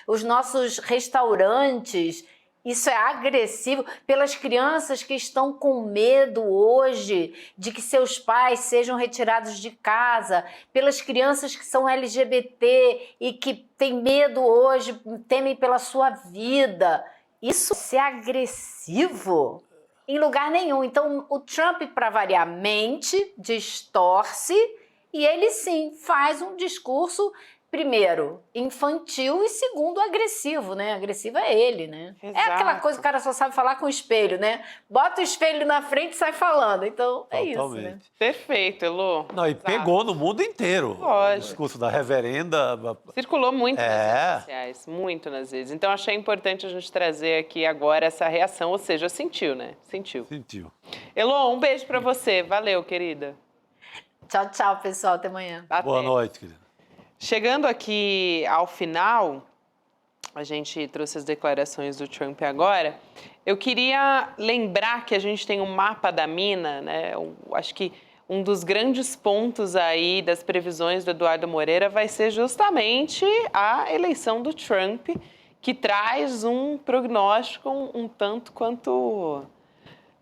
I: os nossos restaurantes. Isso é agressivo pelas crianças que estão com medo hoje de que seus pais sejam retirados de casa, pelas crianças que são LGBT e que têm medo hoje, temem pela sua vida. Isso é agressivo em lugar nenhum. Então, o Trump, para variar, mente, distorce e ele, sim, faz um discurso... Primeiro, infantil e segundo, agressivo, né? Agressivo é ele, né? Exato. É aquela coisa que o cara só sabe falar com o espelho, né? Bota o espelho na frente e sai falando. Então, é isso, né?
C: Perfeito, Elô.
D: Não, e pegou no mundo inteiro.
C: Lógico.
D: O discurso da reverenda...
C: Circulou muito nas redes sociais, muito nas redes. Então, achei importante a gente trazer aqui agora essa reação, ou seja, sentiu, né? Sentiu. Elô, um beijo pra você. Valeu, querida.
I: Tchau, tchau, pessoal. Até amanhã.
D: Boa noite, querida.
C: Chegando aqui ao final, a gente trouxe as declarações do Trump agora. Eu queria lembrar que a gente tem um mapa da mina, né? Eu acho que um dos grandes pontos aí das previsões do Eduardo Moreira vai ser justamente a eleição do Trump, que traz um prognóstico um tanto quanto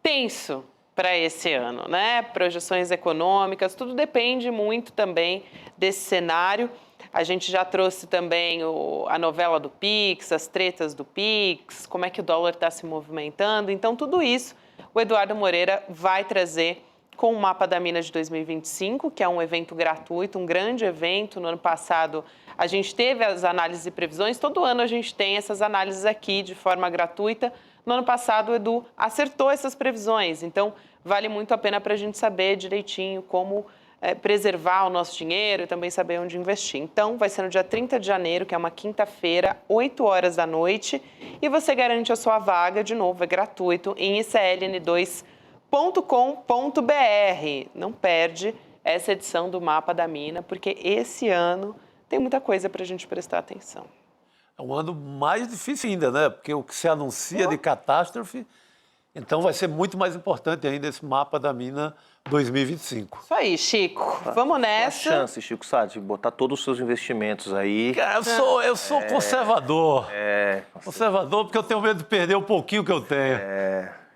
C: tenso para esse ano, né? Projeções econômicas, tudo depende muito também desse cenário. A gente já trouxe também a novela do Pix, as tretas do Pix, como é que o dólar está se movimentando. Então, tudo isso o Eduardo Moreira vai trazer com o Mapa da Mina de 2025, que é um evento gratuito, um grande evento. No ano passado, a gente teve as análises e previsões. Todo ano a gente tem essas análises aqui de forma gratuita. No ano passado, o Edu acertou essas previsões. Então, vale muito a pena para a gente saber direitinho como preservar o nosso dinheiro e também saber onde investir. Então, vai ser no dia 30 de janeiro, que é uma quinta-feira, 8 horas da noite, e você garante a sua vaga, de novo, é gratuito, em icln2.com.br. Não perde essa edição do Mapa da Mina, porque esse ano tem muita coisa para a gente prestar atenção.
D: É um ano mais difícil ainda, né? Porque o que se anuncia de catástrofe, então vai ser muito mais importante ainda esse Mapa da Mina 2025.
C: Isso aí, Chico. Vamos nessa.
E: Uma chance, Chico Sá, de botar todos os seus investimentos aí.
D: Cara, eu sou conservador. Conservador porque eu tenho medo de perder um pouquinho que eu tenho.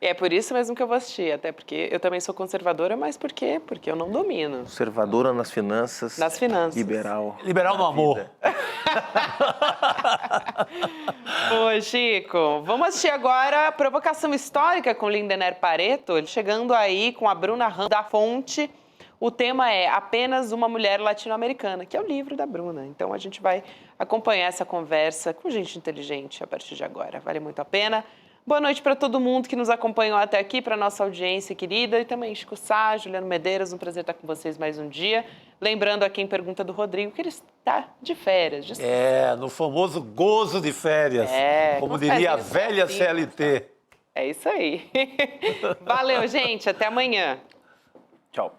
C: E é por isso mesmo que eu vou assistir, até porque eu também sou conservadora, mas por quê? Porque eu não domino.
E: Conservadora nas finanças.
C: Nas finanças.
E: Liberal.
D: Liberal no amor.
C: Ô, Chico, vamos assistir agora a Provocação Histórica com Lindener Pareto, chegando aí com a Bruna Ramos da Fonte. O tema é Apenas uma Mulher Latino-Americana, que é o livro da Bruna. Então a gente vai acompanhar essa conversa com gente inteligente a partir de agora. Vale muito a pena. Boa noite para todo mundo que nos acompanhou até aqui, para a nossa audiência querida, e também Chico Sá, Juliano Medeiros, um prazer estar com vocês mais um dia. Lembrando a quem pergunta do Rodrigo que ele está de férias.
D: No famoso gozo de férias, como diria a velha CLT.
C: É isso aí. Valeu, gente, até amanhã.
E: Tchau.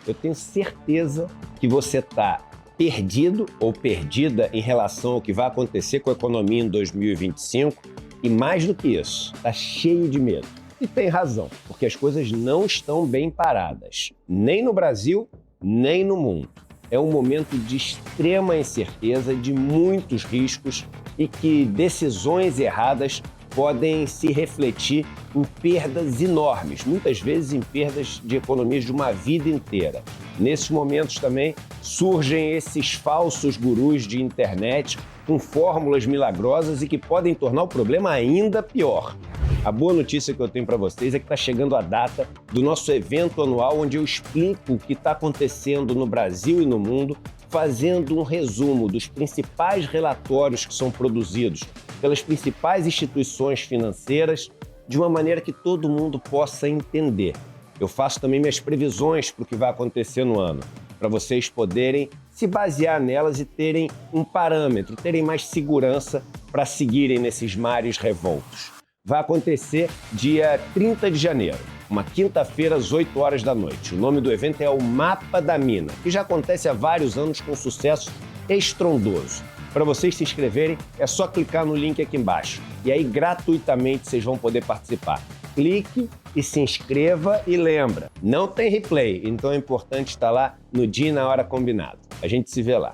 J: Eu tenho certeza que você está perdido ou perdida em relação ao que vai acontecer com a economia em 2025. E mais do que isso, está cheio de medo. E tem razão, porque as coisas não estão bem paradas, nem no Brasil, nem no mundo. É um momento de extrema incerteza, de muitos riscos e que decisões erradas podem se refletir em perdas enormes, muitas vezes em perdas de economias de uma vida inteira. Nesses momentos também surgem esses falsos gurus de internet com fórmulas milagrosas e que podem tornar o problema ainda pior. A boa notícia que eu tenho para vocês é que está chegando a data do nosso evento anual, onde eu explico o que está acontecendo no Brasil e no mundo, fazendo um resumo dos principais relatórios que são produzidos pelas principais instituições financeiras, de uma maneira que todo mundo possa entender. Eu faço também minhas previsões para o que vai acontecer no ano, para vocês poderem se basear nelas e terem um parâmetro, terem mais segurança para seguirem nesses mares revoltos. Vai acontecer dia 30 de janeiro, uma quinta-feira às 8 horas da noite. O nome do evento é o Mapa da Mina, que já acontece há vários anos com sucesso estrondoso. Para vocês se inscreverem, é só clicar no link aqui embaixo. E aí, gratuitamente, vocês vão poder participar. Clique e se inscreva e lembra, não tem replay, então é importante estar lá no dia e na hora combinado. A gente se vê lá.